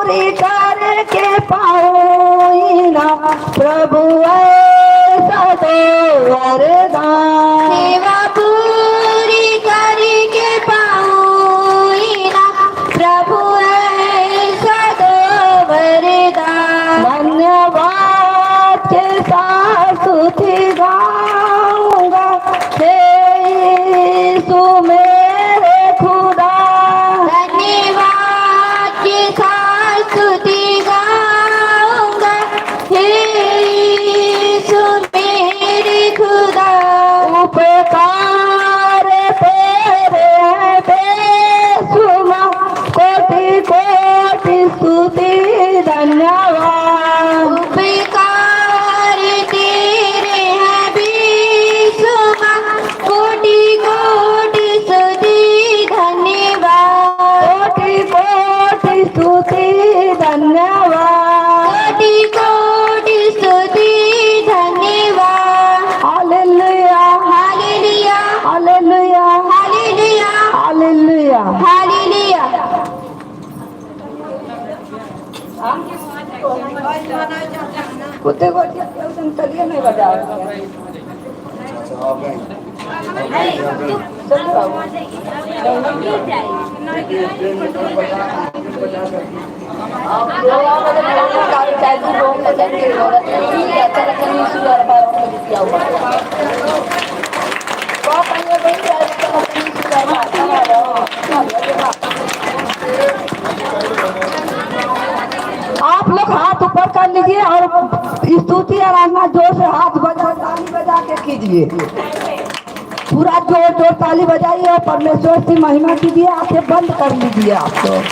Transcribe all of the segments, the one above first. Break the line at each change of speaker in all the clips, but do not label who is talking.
पूरी करके पाऊँ ना प्रभु ऐसा दो वरदान।
सेवा पूरी करके पाऊँ ना प्रभु ऐसा दो वरदान।
धन्यवाद के साथ स्तुति गाऊंगा हे यीशु मेरे खुदा।
धन्यवाद के साथ स्तुति गाऊंगा हे यीशु मेरे खुदा।
उपकार तेरे हैं बेशुमार, कोटि कोटि स्तुति धन्यवाद।
उपकार तेरे हैं बेशुमार, कोटि कोटि स्तुति धन्यवाद।
कोटि कोटि स्तुति धन्यवाद।
कोटि कोटि स्तुति धन्यवाद।
Hallelujah
hallelujah
hallelujah
hallelujah
hallelujah.
Hallelujah.
कुत्ते को तलिए नहीं बजा आप लोग हाथ ऊपर कर लीजिए और स्तुति आराधना जोर से हाथ बजा ताली बजा के कीजिए। पूरा जोर जोर ताली बजाइए और परमेश्वर की महिमा कीजिए। आंखें बंद कर लीजिए आप लोग।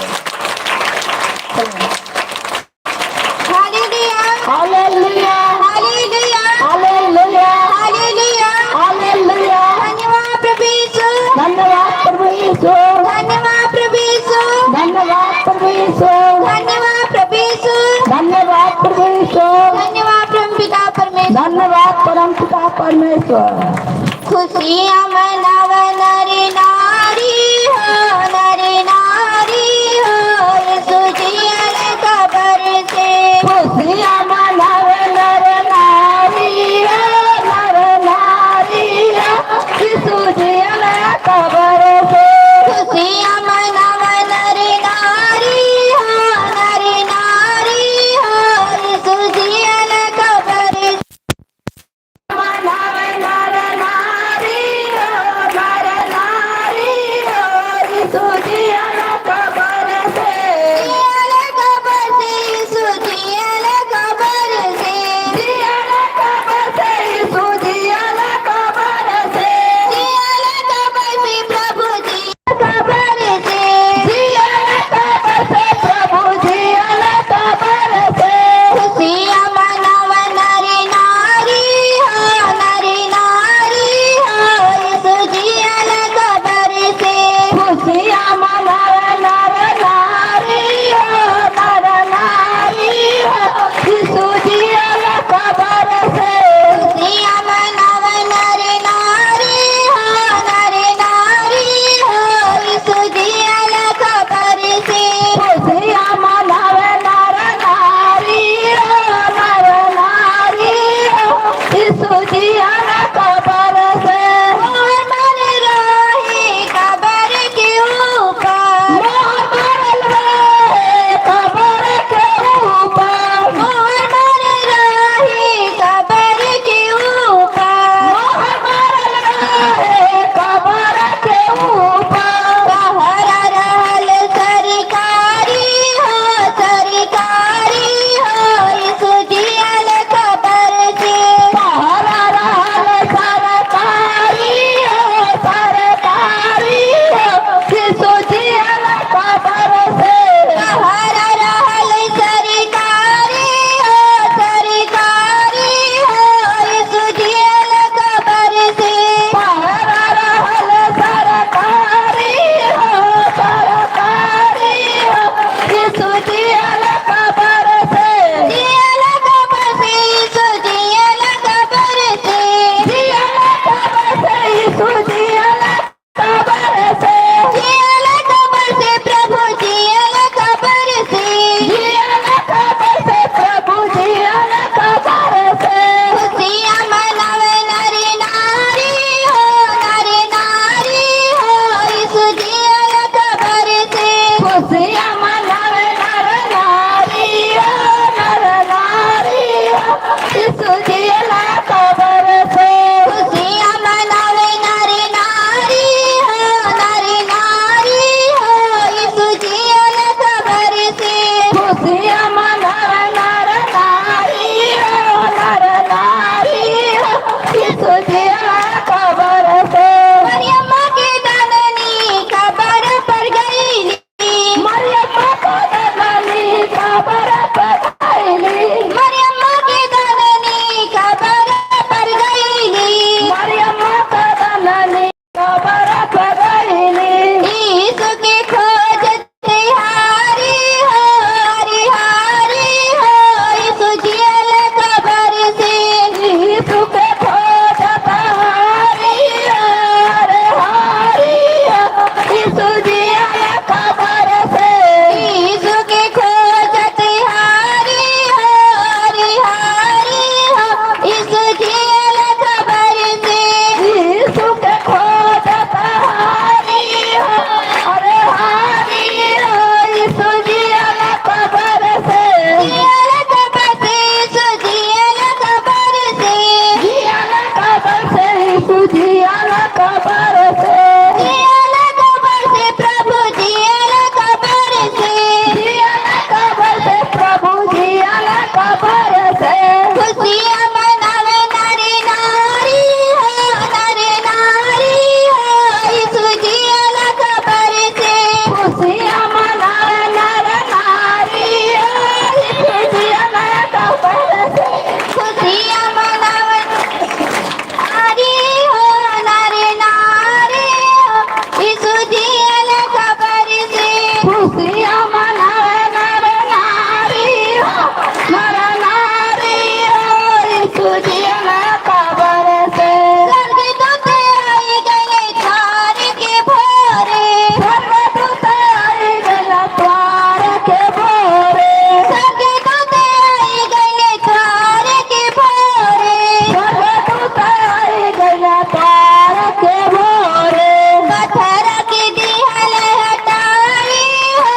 Hallelujah
hallelujah
hallelujah
hallelujah
hallelujah
hallelujah.
धन्यवाद प्रभु यीशु।
धन्यवाद प्रभु यीशु।
धन्यवाद प्रभु यीशु।
धन्यवाद प्रभु यीशु।
धन्यवाद प्रभु यीशु।
धन्यवाद प्रभु यीशु।
धन्यवाद परम पिता परमेश्वर।
धन्यवाद परम पिता परमेश्वर।
खुशियाँ मनाव नर नारी हो, नर नारी हो, यीशु जी आए कब्र से।
खुशियाँ मनाव नर नारी हो, नर नारी हो, यीशु जी आए कब्र से।
खुशियाँ मनाव नर नारी हो, नर नारी हो, यीशु जी आए कब्र से।
मनाव नर नारी हो, नर खुशियाँ मनावे नर नारी हो, नर नारी हो, यीशु जियला कब्र से।
खुशियाँ मनावे नारी नारी हो, नारी नारी हो, यीशु जियल कब्र से।
खुशियाँ मनावे नर नारी हो, नर नारी हो, यीशु जियला कब्र से।
मरियम की जननी कब्र पर गईली,
मरियम को जननी कब्र पर गईली,
मरियम की जननी कब्र पर गईली।
मरियम को जननी कब्र पर गईली।
यीशु की खोज तिहारी हो, हरी हारी हो, यीशु जियल कब्र से।
यीशु के खोज तहारी हो, रे हारी हो, यीशु जियला कब्र से।
यीशु की खोज तिहारी हो, हरी हारी हो, यीशु जियल कब्र से।
यीशु के खोज तहारी हो, अरे हारी हो, यीशु जियला कब्र से।
जियल कब्र से, यीशु जियल कब्र से।
जियला कब्र से, यीशु जियला कब्र से।
जियल कब्र से प्रभु जियल कब्र से।
जियला कब्र से, प्रभु जियला कब्र से।
खुशियाँ मनावे नारी नारी हो, नारी नारी हो, यीशु जियल कब्र से।
खुशियाँ मनावे नर नारी हो, यीशु जियला कब्र से।
खुशियाँ मनावे नारी हो, नारी नारी हो, यीशु जियल कब्र से।
खुशियाँ मनावे नर नारी हो, नर नारी हो, यीशु जियला कब्र से।
स्वर्गदूत आई गए द्वार के भोरे,
स्वर्गदूत आई गया द्वार के भोरे।
स्वर्गदूत आई गए द्वार के भोरे।
स्वर्गदूत आई गया द्वार के भोरे।
पत्थर की दीवार हटाई हो,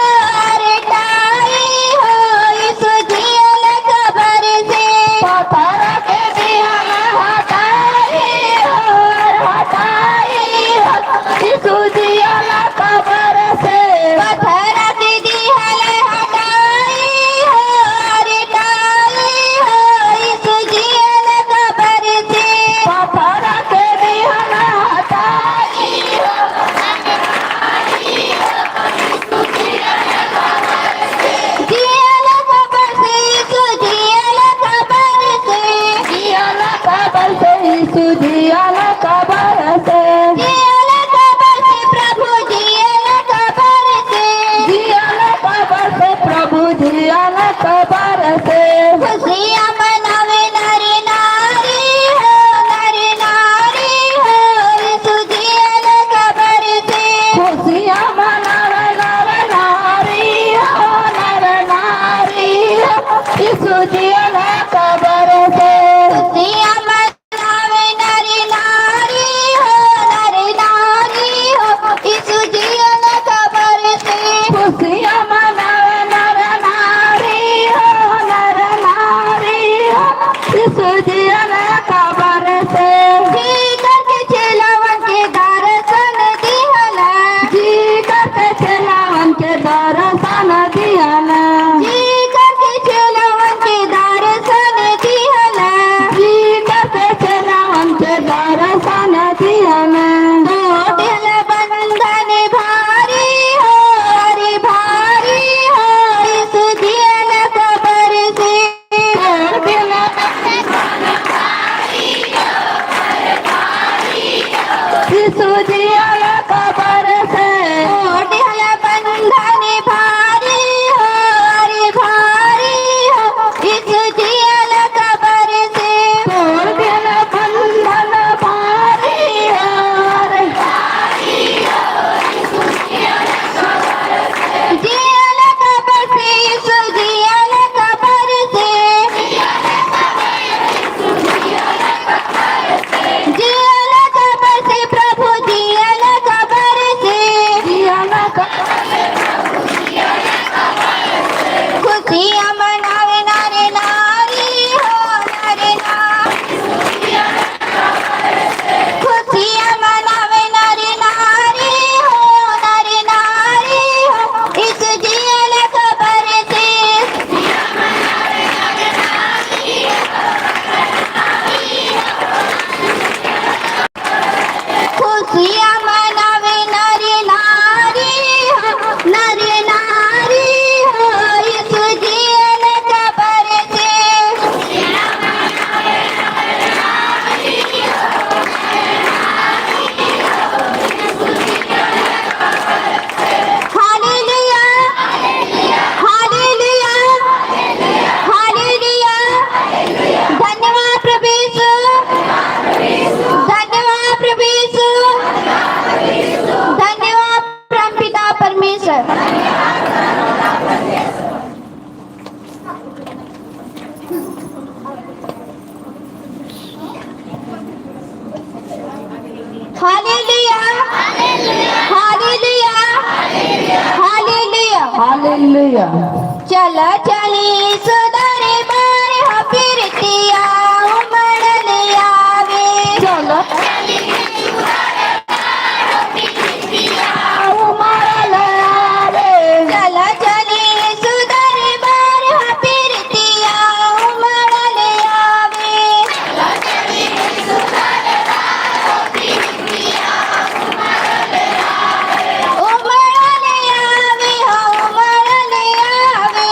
हालेलुया।
चला चली सुधारे बार हा फिरतिया उमड़ले आवे
चल उमड़ल आवे।
चला चली सुधारे बार हा फिरतिया उमड़ले आवे उमड़ले आवे हा उमड़ले आवे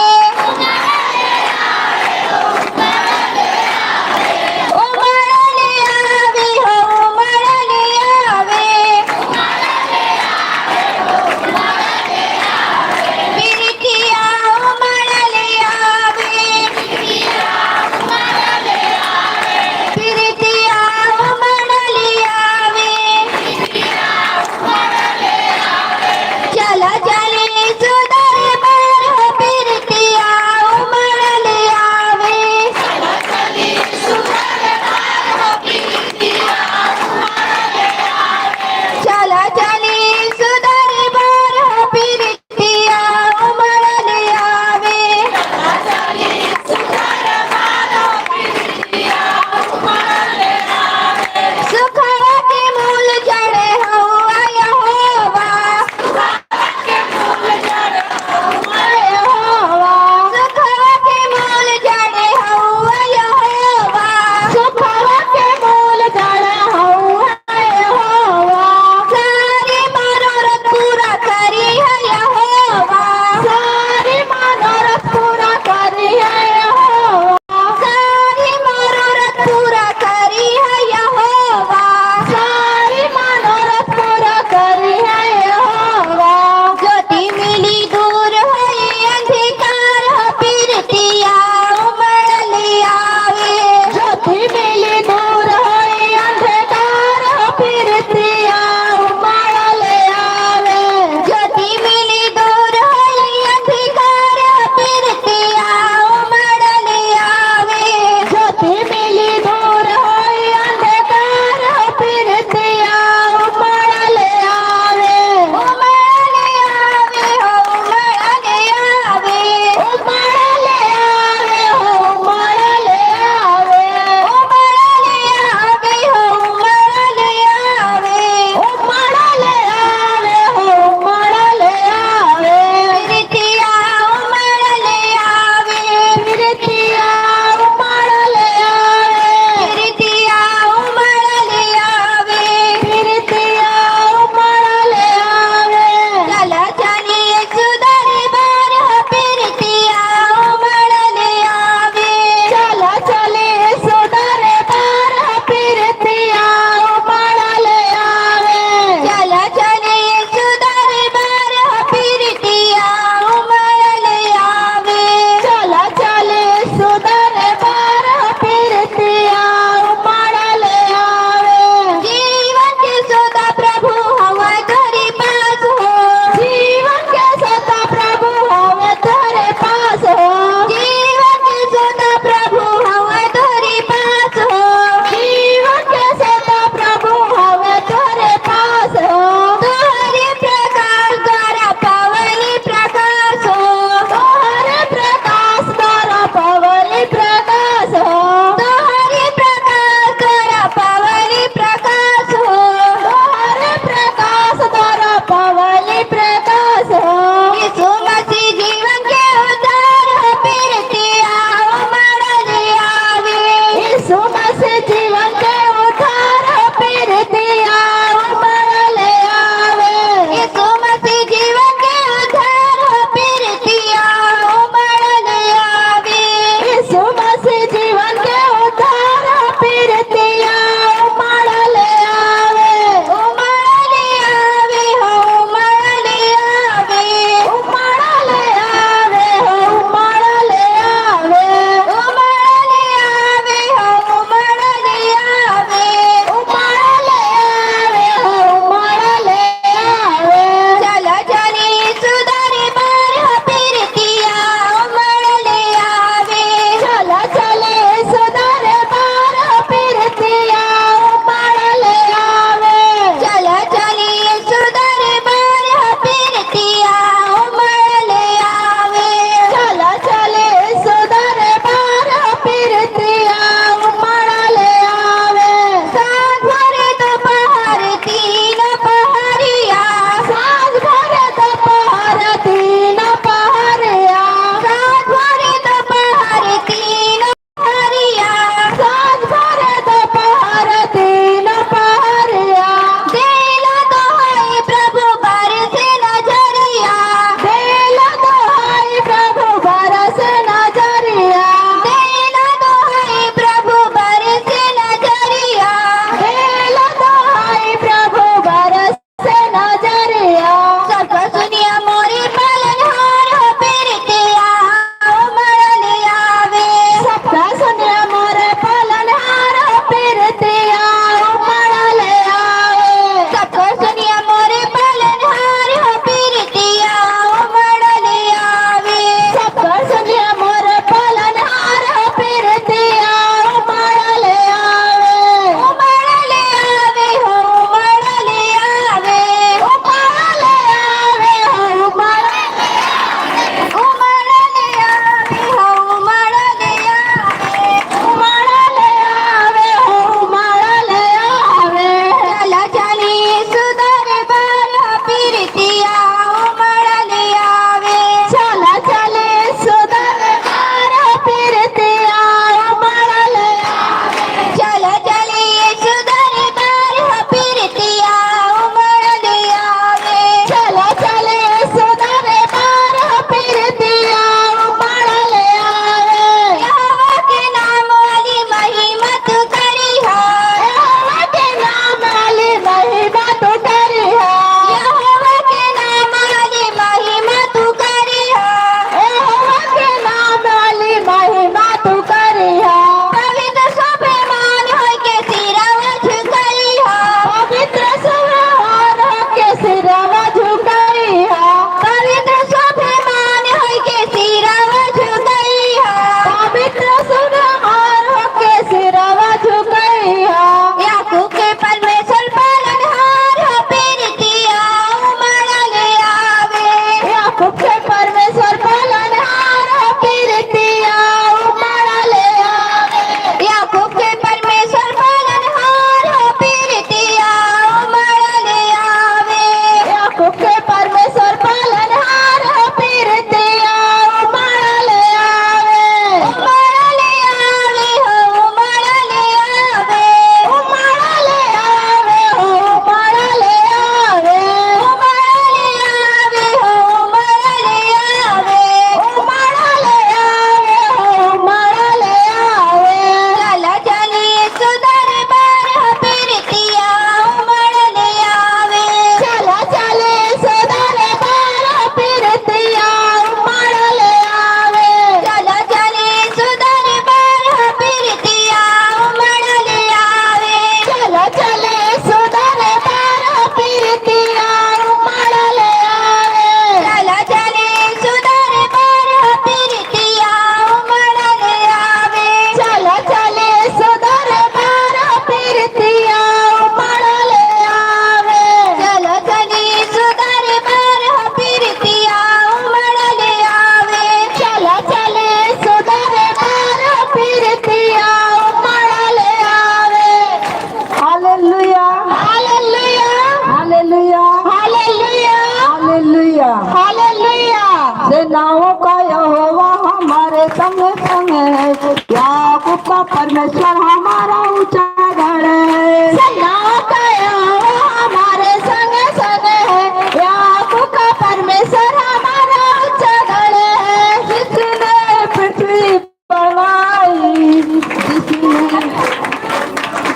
सेनाओं का यहोवा हमारे संग संग है, याकूब का परमेश्वर हमारा ऊंचा गढ़ है।
सेनाओं का यहोवा हमारे संग संग है, याकूब का परमेश्वर हमारा ऊंचा गढ़ है।
जिसने पृथ्वी बनाई,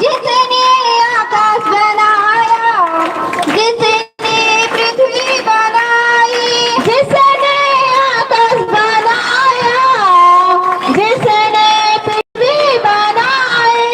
जिसने आकाश बनाया, जिसने पृथ्वी बनाई, जिसने आकाश बनाया, जिसने पृथ्वी बनाई,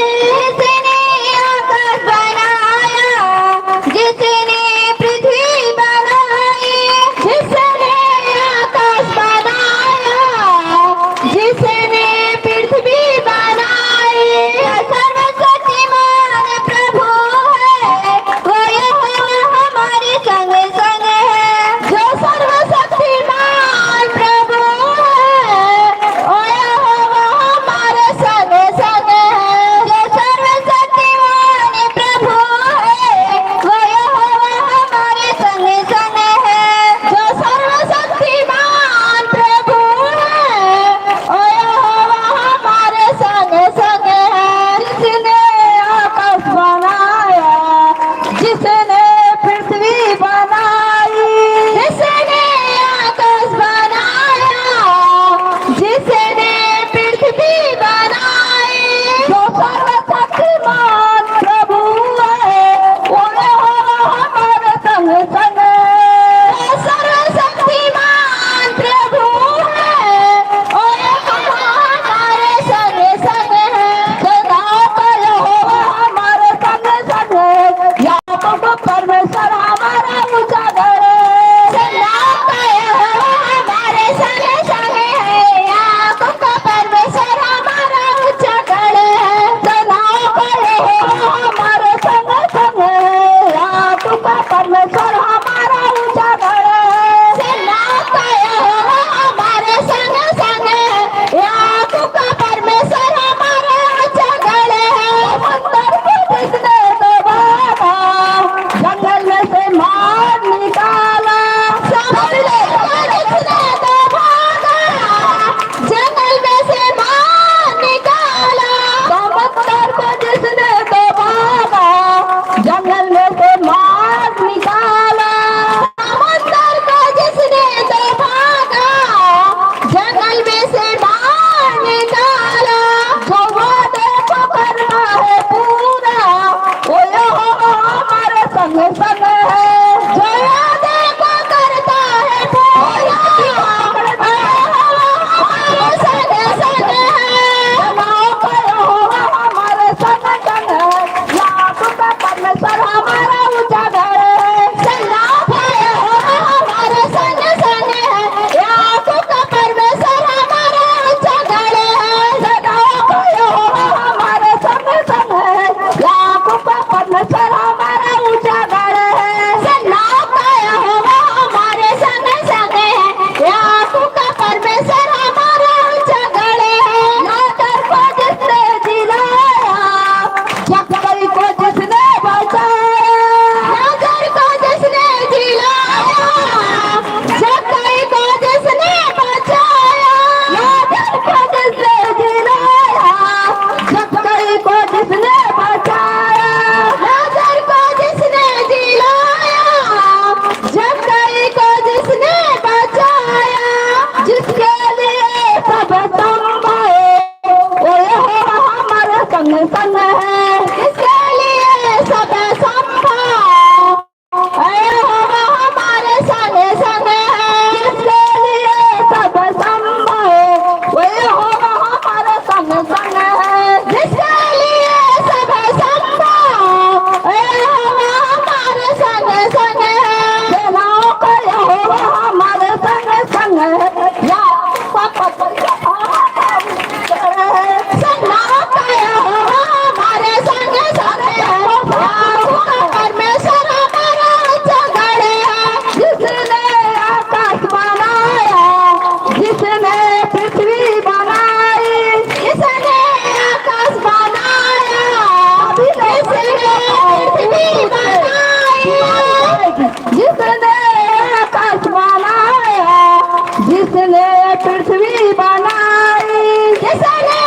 पृथ्वी बनाई,
जिसने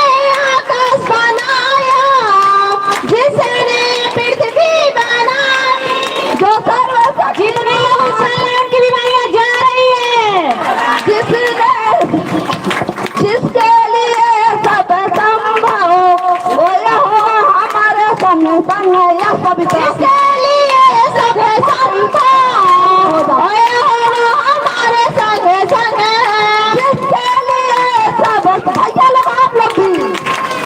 आकाश बनाया, जिसने पृथ्वी बनाई,
जो सर्वशक्तिमान
की बीमारियां जा रही है,
जिसके लिए सब संभव, वो यहोवा हमारे संग संग यह पवित्र
जिसके लिए सब संभव, वो यहोवा हमारे संग संग है।
जिसके लिए सब भैया लोग आप लोग भी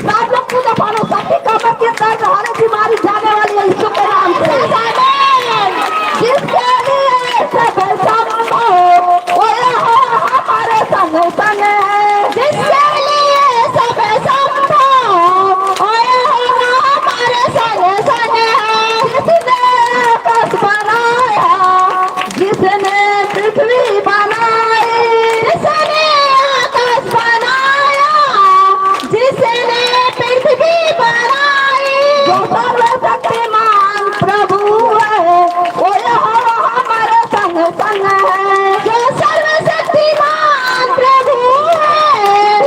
सब लोग पूजा पानो सभी कमर के दर्द हर बीमारी जाने वाली है यीशु के नाम से। जिसके लिए सब संभव, वो यहोवा हमारे संग संग है।
जिसके लिए सब संभव, वो यहोवा हमारे संग संग है।
जिसने आकाश बनाया, जिसने पृथ्वी बनाई,
जिसने आकाश बनाया, जिसने पृथ्वी बनाई,
जो सर्वशक्तिमान प्रभु है, वो यहोवा हमारे संग संग है।
जो सर्वशक्तिमान प्रभु है,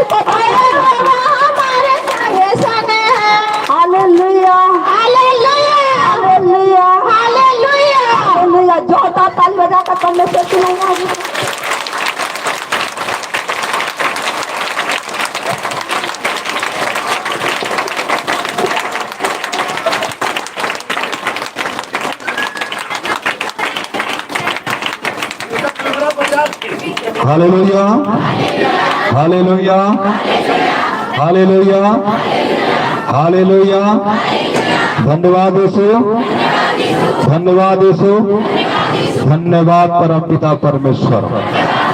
वो यहोवा हमारे संग संग है।
Hallelujah,
hallelujah,
hallelujah,
hallelujah.
Hallelujah. जोरदार ताली बजाकर परमेश्वर की महिमा की।
Hallelujah, hallelujah, hallelujah, hallelujah. धन्यवाद यीशु, धन्यवाद यीशु, धन्यवाद परम पिता परमेश्वर।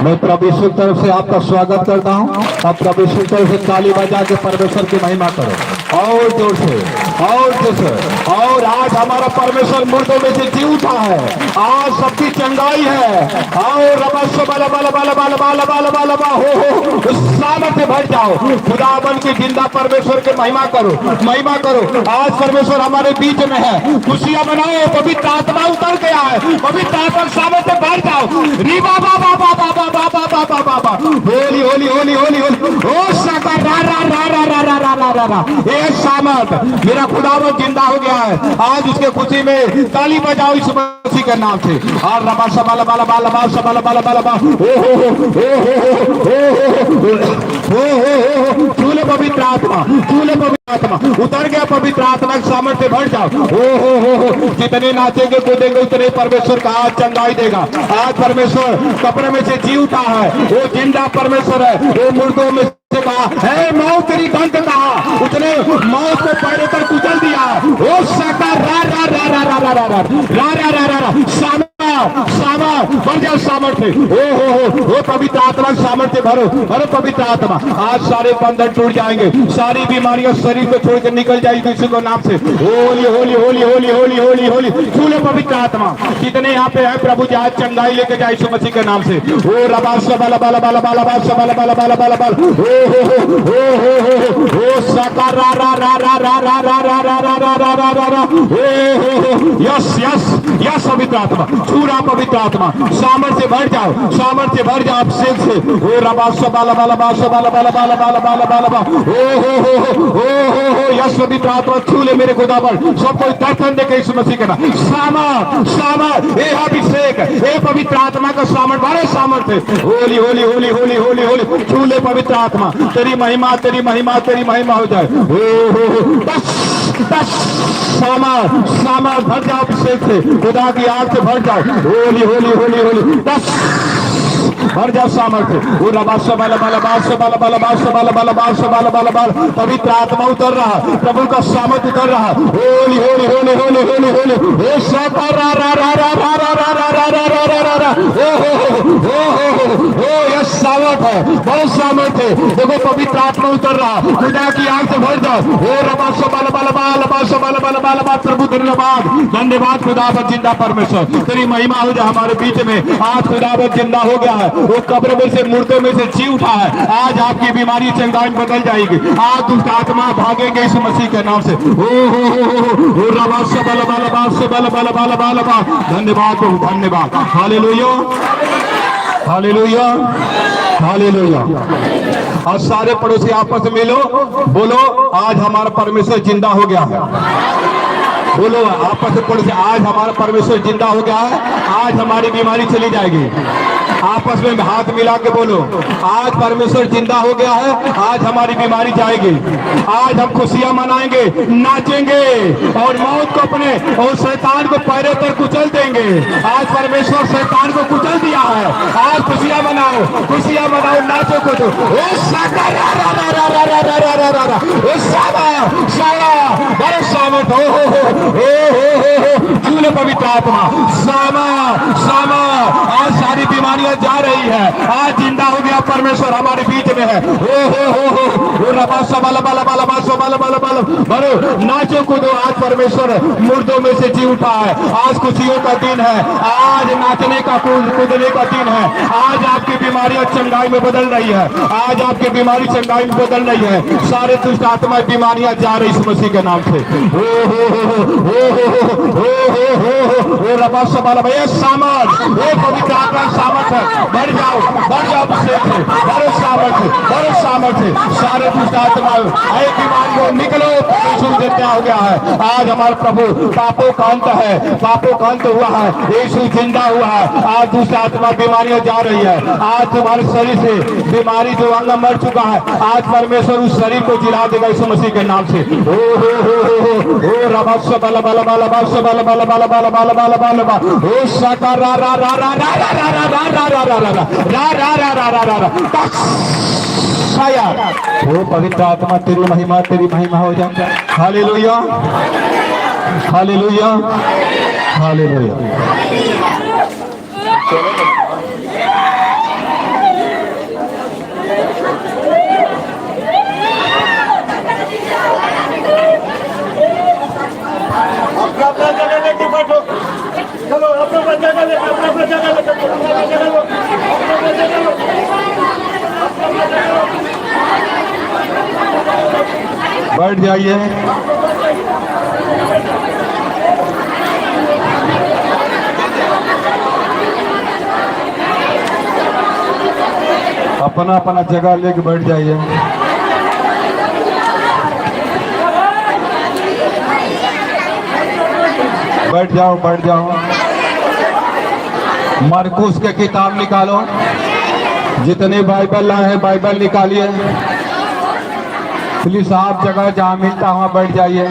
मैं प्रभु यीशु की तरफ से आपका स्वागत करता हूँ। अब प्रभु यीशु की तरफ से ताली बजा के परमेश्वर की महिमा करो और जोर से, और जोर से। और आज हमारा परमेश्वर मुर्दों में से जी उठा है, आज सबकी चंगाई है। और रबस्व बल बल बल बल बल बल बल बल हो उस सामर्थ्य भर जाओ। खुदावन की जिंदा परमेश्वर की महिमा करो, महिमा करो। आज परमेश्वर हमारे बीच में है, खुशियां मनाओ। पवित्र आत्मा उतर गया है, पवित्र आत्मा सामर्थ्य भर जाओ। री बाबा बाबा बाबा बाबा बाबा बाबा होली होली होली होली होली ओ सका रा रा रा रा रा रा रा रा रा। ए सामर्थ मेरा खुदावन जिंदा हो गया है। आज उसके खुशी में ताली बजाओ इस मसीह के नाम से। और रबा सबल बल बल बल सबल बल बल बल ओ हो चूले पवित्र आत्मा, चूले पवित्र आत्मा उतर गया। पवित्र आत्मा के सामर्थ्य भर जाओ। ओ हो जितने नाचेंगे कूदेंगे उतने परमेश्वर का आज चंगाई देगा। आज परमेश्वर कब्र में से जी उठा है, वो जिंदा परमेश्वर है। वो मुर्दों में से कहा है मौत तेरी गंध कहा, उसने मौत को पैरों पर कुचल दिया। ओ सका रा रा रा रा रा रा रा रा रा रा रा रा रा सामा सामा बढ़ जाओ सामर्थ्य। ओ पवित्र आत्मा सामर्थ्य भरो, भरो पवित्र आत्मा। आज सारे बंधन टूट जाएंगे, सारी बीमारियां शरीर को छोड़कर निकल जाएगी किसी को नाम से। होली होली होली होली होली होली होली छूले पवित्र आत्मा। कितने यहाँ पे है प्रभु जी आज चंगाई लेके जाए यीशु मसीह के नाम से। ओ रबा सबल बल बल बल बल सबल बल बल बल बल ओ सका रा रा रा रा रा रा रा रा रा रा रा रा रा रा रा ओ यस यस यस पवित्र आत्मा, पूरा पवित्र आत्मा सामर्थ्य भर जाओ, सामर्थ्य भर जाओ अभिषेक से। ओ रबा सबल बल बल सबल बल बल बल बल बल बल ओ यस पवित्र आत्मा छूले मेरे खुदा पर सब कोई दर्शन देखे यीशु मसीह के नाम। सामर्थ सामर्थ ए अभिषेक ए पवित्र आत्मा का सामर्थ भरे सामर्थ्य। होली होली होली होली होली होली छूले पवित्र आत्मा। तेरी महिमा तेरी महिमा तेरी महिमा हो जाए। बस बस सामर्थ सामर्थ भर जाओ अभिषेक से, खुदा की आग से भर जाओ। होली होली होली होली बस भर जाओ सामर्थ्य। वो रबास बल बल बास बल बल बास बल बल बास बल बल बल पवित्र आत्मा उतर रहा, प्रभु का सामर्थ्य उतर रहा। होली होली होली होली होली होली ए सका रा रा रा रा रा रा रा रा रा रा रा रा रा ओ यस सामर्थ है, बहुत सामर्थ है। देखो पवित्र आत्मा उतर रहा, खुदा की आग से भर जाओ। ओ रबास बल बल बल बास बल बल बल बल प्रभु धन्यवाद धन्यवाद खुदावत जिंदा परमेश्वर तेरी महिमा हो जाए हमारे बीच में। आज खुदावत जिंदा हो गया है, वो कब्र में से मुर्दों में से जी उठा है। आज आपकी बीमारी चंगाई बदल जाएगी, आज दुष्ट आत्मा भागेंगे इस मसीह के नाम से। ओ रबा सबल बल बल बल बल बल बल बल धन्यवाद प्रभु धन्यवाद। Hallelujah hallelujah, hallelujah. और सारे पड़ोसी आपस में मिलो, बोलो आज हमारा परमेश्वर जिंदा हो गया है। बोलो आपस में पड़ोसी, आज हमारा परमेश्वर जिंदा हो गया है, आज हमारी बीमारी चली जाएगी। आपस में हाथ मिला के बोलो, आज परमेश्वर जिंदा हो गया है, आज हमारी बीमारी जाएगी। आज हम खुशियां मनाएंगे, नाचेंगे और मौत को अपने और शैतान को पैरों पर कुचल देंगे। आज परमेश्वर शैतान को कुचल दिया है। आज खुशियां मनाओ, खुशियां मनाओ, नाचो कूदो। झूले पवित्र आत्मा सामा सामा, आज सारी बीमारियां जा रही है, आज जिंदा हो गया परमेश्वर हमारे बीच में है। नाचो कूदो, आज परमेश्वर मुर्दों में से जी उठा है। आज खुशियों का दिन है, आज नाचने का कूदने का दिन है। आज आपकी बीमारियां चंगाई में बदल रही है, आज आपकी बीमारी चंगाई में बदल रही है। सारे दुष्ट आत्माएं बीमारियां जा रही इस मसीह के नाम से। सामर्थ, पवित्र आत्मा सामर्थ है, बढ़ जाओ बड़े सामर्थ है। सारे दुष्ट आत्माओं बीमारियों निकलो, यीशु जिंदा हो गया है। आज हमारा प्रभु पापों का अंत है, पापों का अंत हुआ है, यीशु जिंदा हुआ है। आज दुष्ट आत्मा बीमारियां जा रही है। आज तुम्हारे शरीर से बीमारी जो अंग मर चुका है, आज परमेश्वर उस शरीर को जिला देगा यीशु मसीह के नाम से। ओ पवित्र आत्मा तेरी महिमा हो जाए। Hallelujah, hallelujah, hallelujah.
अपना जगह लेके बैठो, चलो अपना जगह लेके, अपना जगह लेके, अपना जगह लो, अपना जगह लो, अपना जगह लो।
बैठ जाइए। अपना अपना जगह लेके बैठ जाइए। बैठ जाओ, बैठ जाओ। मरकुस के किताब निकालो, जितने बाइबल लाए हैं बाइबल निकालिए। प्लीज आप जगह जहाँ मिलता वहाँ बैठ जाइए।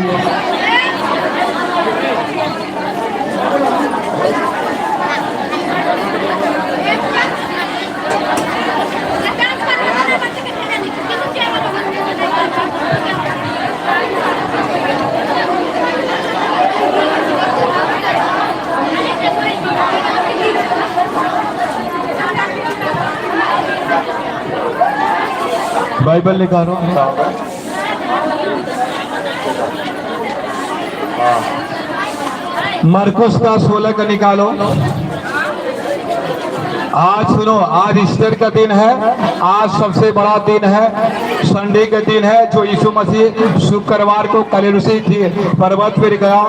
बाइबल निकालो। मरकुस का 16 का निकालो। आज सुनो, आज ईस्टर का दिन है, आज सबसे बड़ा दिन है, संडे का दिन है, जो यीशु मसीह शुक्रवार को कलेरुसी थी पर्वत पर गया।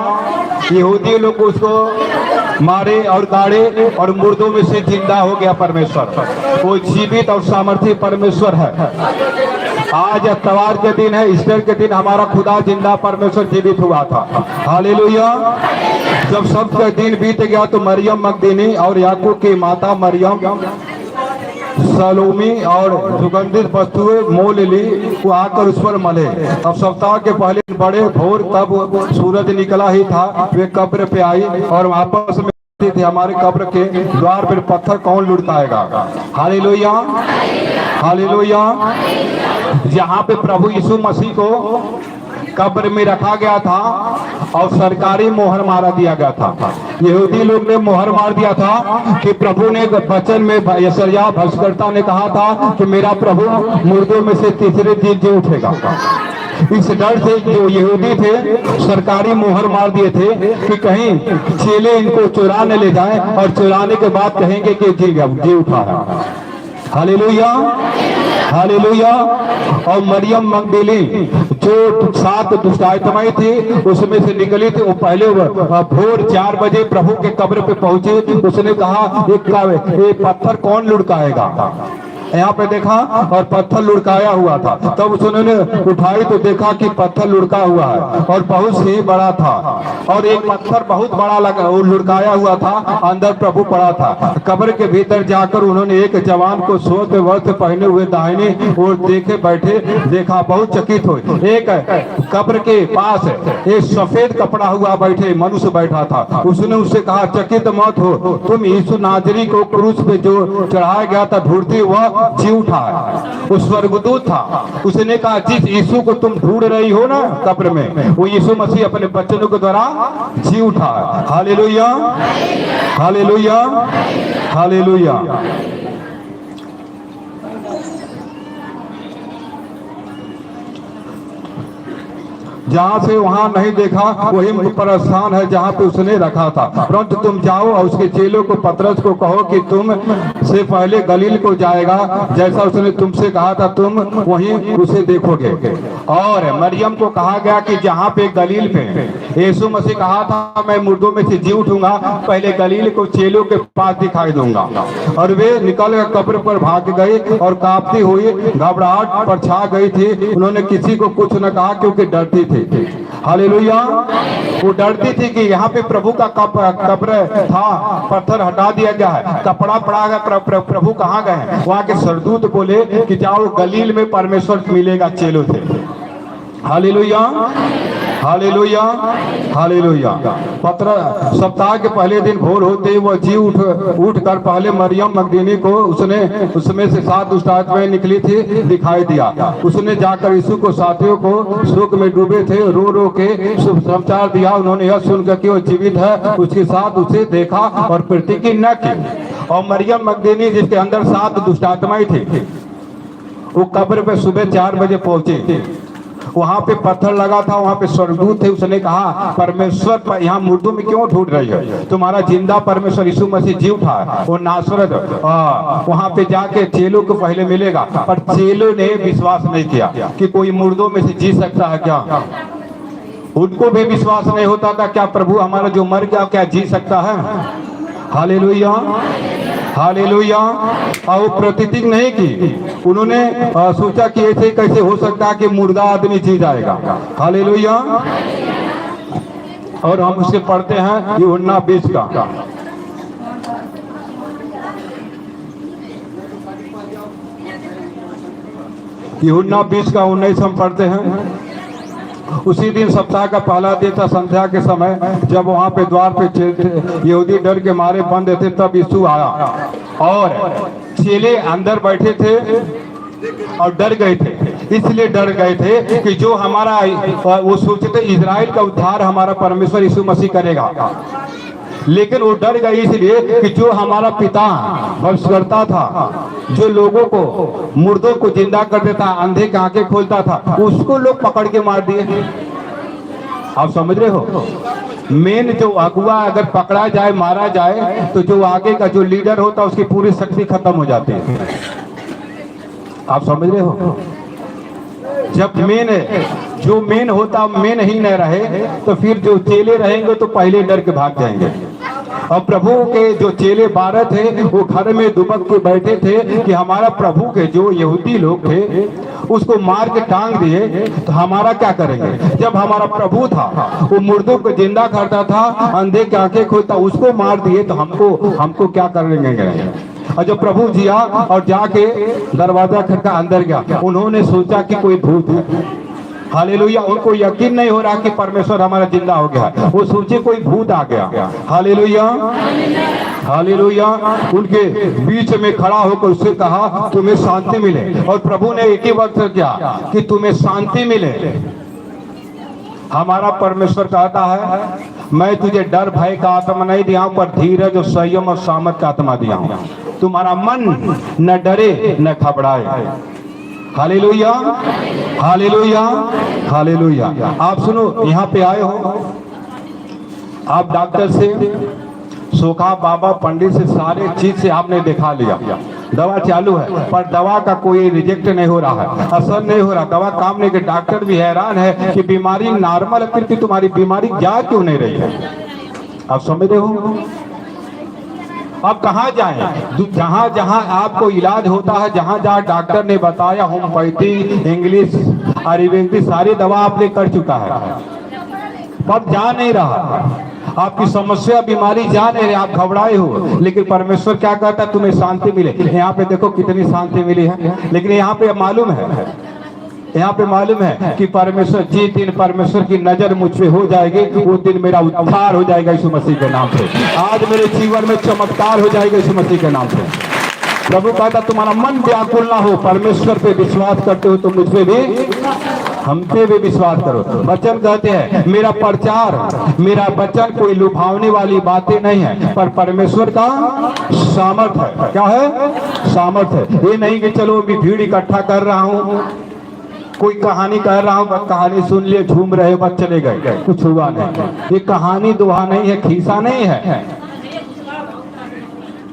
यहूदी लोग उसको मारे और गाड़े और मुर्दों में से जिंदा हो गया परमेश्वर। वो जीवित और सामर्थ्य परमेश्वर है। आज इतवार के दिन है, ईस्टर के दिन हमारा खुदा जिंदा परमेश्वर जीवित हुआ था। हालेलुया। जब सबका दिन बीत गया तो मरियम मगदलीनी और याकूब की माता मरियम सलोमी और सुगंधित वस्तुएं मोल ली, वो आकर उस पर मले। अब सप्ताह के पहले बड़े भोर, तब सूरज निकला ही था, वे कब्र पे आई और आपस में थे, हमारे कब्र के द्वार पर पत्थर कौन लुढ़काएगा। Hallelujah, hallelujah. जहाँ पे प्रभु यीशु मसीह को कब्र में रखा गया था और सरकारी मोहर मारा दिया गया था। यहूदी लोग ने मोहर मार दिया था कि प्रभु ने वचन में यशायाह भविष्यद्वक्ता ने कहा था कि मेरा प्रभु मुर्दों में से तीसरे दिन जी उठेगा। इस डर से जो यहूदी थे सरकारी मोहर मार दिए थे कि कहीं चेले इनको चुराने ले जाएं और चुराने के बाद कहेंगे कि जी उठा है। Hallelujah, hallelujah. और मरियम मगदली जो 7 दुष्टात्माएं थी उसमें से निकली थी, वो पहले भोर 4 बजे प्रभु के कब्र पे पहुंची। उसने कहा ये पत्थर कौन लुढ़काएगा? यहाँ पे देखा और पत्थर लुढ़काया हुआ था। तब उन्होंने उठाई तो देखा कि पत्थर लुढ़का हुआ है और बहुत ही बड़ा था, और एक पत्थर बहुत बड़ा लगा, वो लुढ़काया हुआ था, अंदर प्रभु पड़ा था। कब्र के भीतर जाकर उन्होंने एक जवान को श्वेत वस्त्र पहने हुए दाहिने ओर देखे बैठे देखा, बहुत चकित हुए। एक कब्र के पास एक सफेद कपड़ा हुआ बैठे मनुष्य बैठा था। उसने उससे कहा, चकित मत हो, तुम यीशु नाजरी को क्रूस पे जो चढ़ाया गया था ढूंढती हुआ जी उठा है। वो स्वर्गदूत था। उसने कहा, जिस यीशु को तुम ढूंढ रही हो ना कब्र में, वो यीशु मसीह अपने बच्चों के द्वारा जी उठा है। Hallelujah, hallelujah, hallelujah. जहाँ से वहां नहीं देखा वही पर स्थान है जहाँ पे उसने रखा था। परंतु तुम जाओ और उसके चेलों को पतरस को कहो कि तुम से पहले गलील को जाएगा, जैसा उसने तुमसे कहा था तुम वहीं उसे देखोगे। और मरियम को कहा गया कि जहाँ पे गलील पे यीशु मसीह कहा था मैं मुर्दों में से जी उठूंगा, पहले गलील को चेलों के पास दिखाई दूंगा। और वे निकल कर कब्र पर भाग गए और कांपती हुई घबराहट पर छा गई थी। उन्होंने किसी को कुछ न कहा क्योंकि डरती थी। हालेलुया। वो डरती थी कि यहाँ पे प्रभु का कब्र था, पत्थर हटा दिया गया है, कपड़ा पड़ा गया, प्रभु कहाँ गए? वहाँ के सरदूत बोले कि जाओ गलील में परमेश्वर मिलेगा चेलों से। Hallelujah, hallelujah, hallelujah. सप्ताह के पहले दिन भोर होते ही वह जी उठ कर पहले मरियम मगदलीनी को उसमें से 7 दुष्टात्माएं निकली थी दिखाई दिया। उसने जाकर यीशु को साथियों को शोक में डूबे थे रो रो के शुभ समाचार दिया। उन्होंने यह सुनकर कि वो जीवित है उसके साथ उसे देखा और प्रतिज्ञा न की। और मरियम मगदलीनी जिसके अंदर 7 दुष्टात्माएं थी, वो कब्र पे सुबह 4 बजे पहुंचे। वहां पे पत्थर लगा था, वहां पे स्वर्गदूत थे। उसने कहा, परमेश्वर पर यहाँ मुर्दों में क्यों ढूंढ रही है? तुम्हारा जिंदा परमेश्वर यीशु मसीह जी उठा है। वो नासरत वहां पे जाके चेलों को पहले मिलेगा। पर चेलों ने विश्वास नहीं किया कि कोई मुर्दों में से जी सकता है क्या। उनको भी विश्वास नहीं होता था क्या प्रभु हमारा जो मर गया क्या जी सकता है। Hallelujah, hallelujah. और प्रतिज्ञा नहीं की। उन्होंने सोचा कि ऐसे कैसे हो सकता है कि मुर्दा आदमी जी जाएगा। हालेलुया। और हम उससे पढ़ते हैं यूहन्ना 20 का। यूहन्ना 20 का 19 हम पढ़ते हैं। उसी दिन सप्ताह का पहला दिन था, संध्या के समय, जब वहां पे द्वार पे यहूदी डर के मारे बंद थे, तब यीशु आया और चेले अंदर बैठे थे और डर गए थे। इसलिए डर गए थे कि जो हमारा वो सोचते इजराइल का उद्धार हमारा परमेश्वर यीशु मसीह करेगा, लेकिन वो डर गए इसलिए कि जो हमारा पिता भविष्यवक्ता था, जो लोगों को मुर्दों को जिंदा कर देता, अंधे की आंखें खोलता था, उसको लोग पकड़ के मार दिए। आप समझ रहे हो? मेन जो अगुआ अगर पकड़ा जाए मारा जाए तो जो आगे का जो लीडर होता उसकी पूरी शक्ति खत्म हो जाती है। आप समझ रहे हो? जब जो मेन होता मेन ही न रहे तो फिर जो चेले रहेंगे तो पहले डर के भाग जाएंगे। और प्रभु के जो चेले 12 थे वो घर में दुबक के बैठे थे कि हमारा प्रभु के जो यहूदी लोग थे उसको मार के टांग दिए तो हमारा क्या करेंगे। जब हमारा प्रभु था वो मुर्दों को जिंदा करता था, अंधे की आंखें खोलता, उसको मार दिए तो हमको क्या करेंगे। और जब प्रभु जिया और जाके दरवाजा खटका अंदर गया, उन्होंने सोचा कि कोई भूत है। हालेलुया। उनको यकीन नहीं हो रहा कि परमेश्वर हमारा जिंदा हो गया, वो सोचे कोई भूत आ गया। Hallelujah, hallelujah. उनके बीच में खड़ा होकर उससे कहा तुम्हें शांति मिले। और प्रभु ने एक ही वक्त किया कि तुम्हें शांति मिले। हमारा परमेश्वर कहता है मैं तुझे डर भय का आत्मा नहीं दिया हूं, पर धीरज और संयम और सामर्थ का आत्मा दिया हूं। तुम्हारा मन न डरे न घबराए। Hallelujah, hallelujah, hallelujah. आप सुनो, यहाँ पे आए हो, आप डॉक्टर से, सोखा बाबा पंडित से सारे चीज से आपने दिखा लिया, दवा चालू है पर दवा का कोई रिजेक्ट नहीं हो रहा है, असर नहीं हो रहा, दवा काम नहीं। के डॉक्टर भी हैरान है कि बीमारी नॉर्मल है, फिर भी तुम्हारी बीमारी जा क्यों नहीं रही है। आप समझ रहे हो? अब कहाँ जाएं? जहाँ जहाँ आपको इलाज होता है, जहाँ जहाँ डॉक्टर ने बताया, होम्योपैथी, इंग्लिश, आयुर्वेदिक सारी दवा आपने कर चुका है, पर जा नहीं रहा। आपकी समस्या बीमारी जा नहीं रही, आप घबराए हो। लेकिन परमेश्वर क्या कहता है? तुम्हें शांति मिले। यहाँ पे देखो कितनी शांति मिली है। लेकिन यहाँ पे मालूम है, यहाँ पे मालूम है कि परमेश्वर जिस दिन परमेश्वर की नजर मुझ पे हो जाएगी, उस दिन मेरा उद्धार हो जाएगा यीशु मसीह के नाम से। आज मेरे जीवन में चमत्कार हो जाएगा यीशु मसीह के नाम से। प्रभु कहता तुम्हारा मन व्याकुल ना हो, परमेश्वर पे विश्वास करते हो तो मुझ पे भी, हम पे भी विश्वास करो। वचन कहते हैं मेरा प्रचार, मेरा वचन कोई लुभावने वाली बातें नहीं है, पर परमेश्वर का सामर्थ है। क्या है? सामर्थ है। ये नहीं कि चलो अभी भीड़ इकट्ठा कर रहा हूँ, कोई कहानी कह रहा हूँ, बस कहानी सुन लिए, झूम रहे हो, बस चले गए, कुछ हुआ नहीं। ये कहानी दुहा नहीं है, खीसा नहीं है,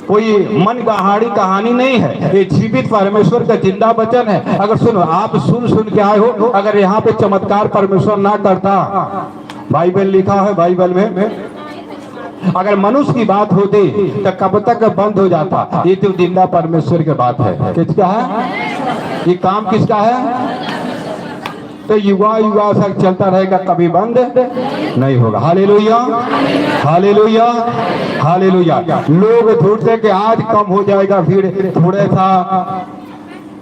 कोई मन गहाड़ी कहानी नहीं है। ये जीवित परमेश्वर का जिंदा वचन है। अगर सुनो, आप सुन सुन के आए हो, अगर यहाँ पे चमत्कार परमेश्वर ना करता, बाइबल लिखा है, बाइबल में अगर मनुष्य की बात होती तो कब तक बंद हो जाता। ये तो जिंदा परमेश्वर की बात है। किसका है ये काम? किसका है? तो युवा युवा तक चलता रहेगा, कभी बंद नहीं होगा। Hallelujah, hallelujah, hallelujah. लोग ढूंढते कि आज कम हो जाएगा भीड़, थोड़ा सा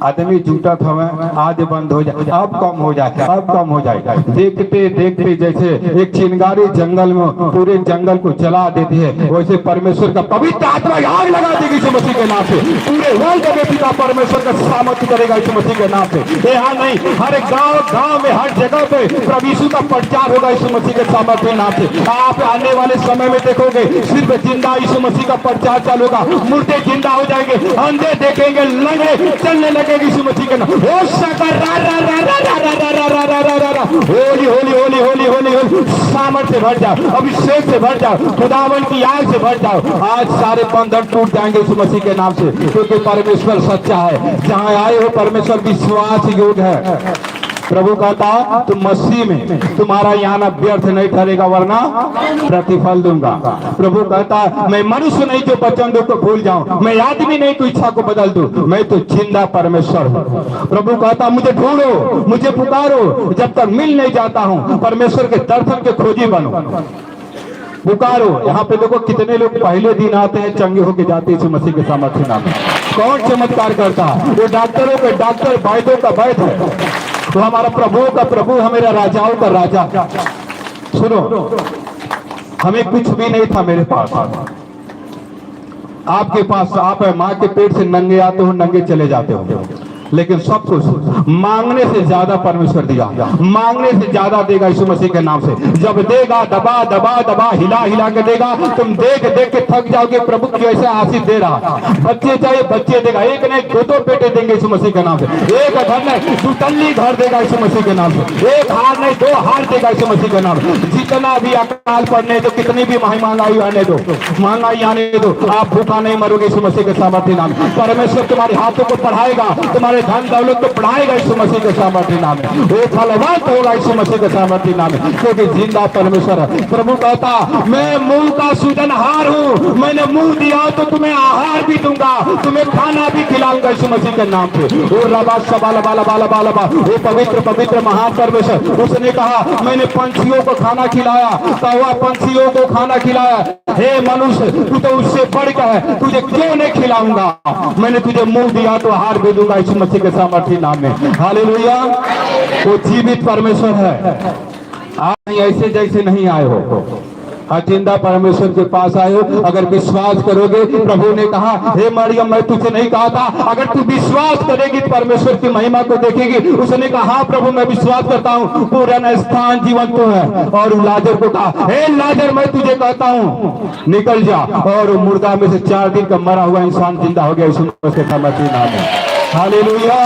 आदमी जुटा था, आज बंद हो जाए, अब कम हो जाए, अब कम हो जाए। देखते देखते जैसे एक चिंगारी जंगल में पूरे जंगल को जला देती है, वैसे परमेश्वर का पवित्र आत्मा आग लगा देगी यीशु मसीह के नाम से। पूरे वर्ल्ड में पिता परमेश्वर का सामर्थ्य करेगा यीशु मसीह के नाम से। यहाँ नहीं, हर गांव गांव में, हर जगह पे प्रभु यीशु का प्रचार होगा यीशु मसीह के सामर्थ्य के नाम से। आप आने वाले समय में देखोगे सिर्फ जिंदा यीशु मसीह का प्रचार चालू होगा। मुर्दे जिंदा हो जाएंगे, अंधे देखेंगे, लंगड़े चलने लगे यीशु मसीह के नाम। हो सकर रा रा रा रा रा रा रा रा रा रा रा रा। होली होली होली होली होली होली। सामर्थ से भर जाओ, अभिषेक से भर जाओ, खुदावन की आग से भर जाओ। आज सारे बंधन टूट जाएंगे यीशु मसीह के नाम से, क्योंकि परमेश्वर सच्चा है। जहाँ आए हो परमेश्वर विश्वास योग्य है। प्रभु कहता तुम मसीह में तुम्हारा यहाँ व्यर्थ नहीं ठहरेगा, वरना प्रतिफल दूंगा। प्रभु कहता मैं मनुष्य नहीं जो वचन दो को भूल जाऊं, मैं आदमी नहीं तो इच्छा को बदल दूं, मैं तो जिंदा परमेश्वर हूँ। प्रभु कहता मुझे ढूंढो, मुझे पुकारो, जब तक मिल नहीं जाता हूँ, परमेश्वर के दर्शन के खोजी बनो, पुकारो। यहाँ पे देखो कितने लोग पहले दिन आते हैं, चंगे होके जाते हैं मसीह के सामर्थ्य नाम में। कौन चमत्कार करता है? वो डॉक्टरों के डॉक्टर, वैद्यों का वैद्य है, तो हमारा प्रभु का प्रभु है, मेरा राजाओं का राजा। सुनो, हमें कुछ भी नहीं था मेरे पास, आपके पास आप है। माँ के पेट से नंगे आते हो, नंगे चले जाते हो, लेकिन सब कुछ मांगने से ज्यादा परमेश्वर दिया, मांगने से ज्यादा देगा यीशु मसीह के नाम से। जब देगा दबा दबा दबा, हिला हिला के देगा, तुम देख देख के थक जाओगे प्रभु कैसे आशीष दे रहा। बच्चे चाहिए बच्चे देगा, एक नहीं दो दो बेटे देंगे यीशु मसीह के नाम से। एक घर नहीं दुतल्ली घर देगा यीशु मसीह के नाम से। एक हार नहीं दो हार देगा यीशु मसीह के नाम से। जितना भी अकाल पड़ने दो, कितनी भी महंगाई आने दो, महंगाई आने दो, आप भूखा नहीं मरोगे यीशु मसीह के सामर्थ्य नाम। परमेश्वर तुम्हारे हाथों को बढ़ाएगा, तुम्हारे धन दौलत को बढ़ाएगा यीशु मसीह के सामर्थ्य नाम में। वो फलवंत होगा यीशु मसीह के सामर्थ्य नाम में, क्योंकि जिंदा परमेश्वर है। प्रभु कहता मैं मुंह का सूजनहार हूँ, मैंने मुंह दिया तो तुम्हें आहार भी दूंगा, तुम्हें खाना भी खिलाऊंगा यीशु मसीह के नाम पे। वो रबा सबा लबा लबा लबा लबा, वो पवित्र पवित्र महान परमेश्वर। उसने कहा मैंने पंछियों को खाना खिलाया, कौवा पंछियों को खाना खिलाया। हे मनुष्य, तू तो उससे बढ़ गया है, तुझे क्यों नहीं खिलाऊंगा? मैंने तुझे मुंह दिया तो आहार भी दूंगा यीशु मसीह के सामर्थ्य नाम में। हालेलुया। वो जीवित परमेश्वर है। आप ऐसे जैसे नहीं आए हो, जिंदा परमेश्वर के पास आए हो। अगर विश्वास करोगे, प्रभु ने कहा हे मरियम मैं तुझे नहीं कहा था, अगर तू विश्वास करेगी परमेश्वर की महिमा को देखेगी। उसने कहा हाँ प्रभु मैं विश्वास करता हूँ, पुराना स्थान जीवन तो है। और लाजर को कहा हे लाजर मैं तुझे कहता हूँ निकल जा। और मुर्दा में से 4 दिन का मरा हुआ इंसान जिंदा हो गया यीशु मसीह के नाम में। हालेलुया।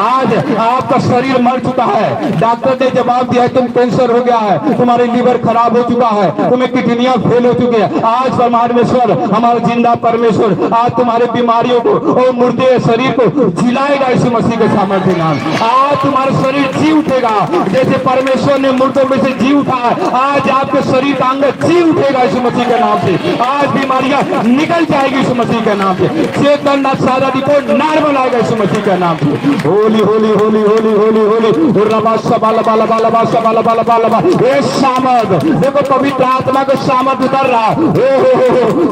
आज आपका शरीर मर चुका है, डॉक्टर ने जवाब दिया है तुम कैंसर हो गया है, तुम्हारे लीवर खराब हो चुका है, तुम्हें किडनियां फेल हो चुकी है। आज परमेश्वर हमारा जिंदा परमेश्वर आज तुम्हारे बीमारियों को और मुर्दे शरीर को जिलाएगा यीशु मसीह के सामर्थ्य नाम। आज तुम्हारा शरीर जी उठेगा जैसे परमेश्वर ने मुर्दों में से जी उठा है। आज आपके शरीर का अंग जी उठेगा यीशु मसीह के नाम से। आज बीमारियां निकल जाएगी यीशु मसीह के नाम से। चेक करना सारा रिपोर्ट नॉर्मल आएगा यीशु मसीह के नाम से। होली होली होली होली होली होली रबा सबाला बाला बाला बाला सबाला बाला बाला ये सामर्थ देखो पवित्र आत्मा का सामर्थ उतर रहा हो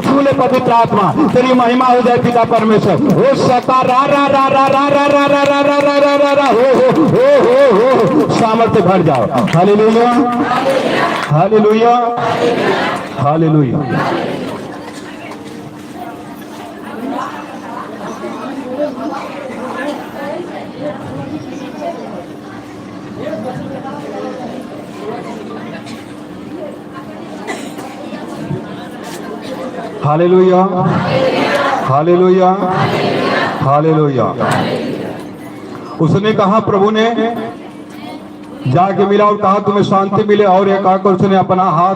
फूले पवित्र आत्मा तेरी महिमा हो जाए पिता परमेश्वर। ओ सका रा रा रा रा रा रा रा रा रा रा रा रा रा रा हो सामर्थ्य भर जाओ। Hallelujah hallelujah hallelujah. Hallelujah hallelujah hallelujah. उसने कहा प्रभु ने जाके मिला और कहा तुम्हें शांति मिले और एक कहकर उसने अपना हाथ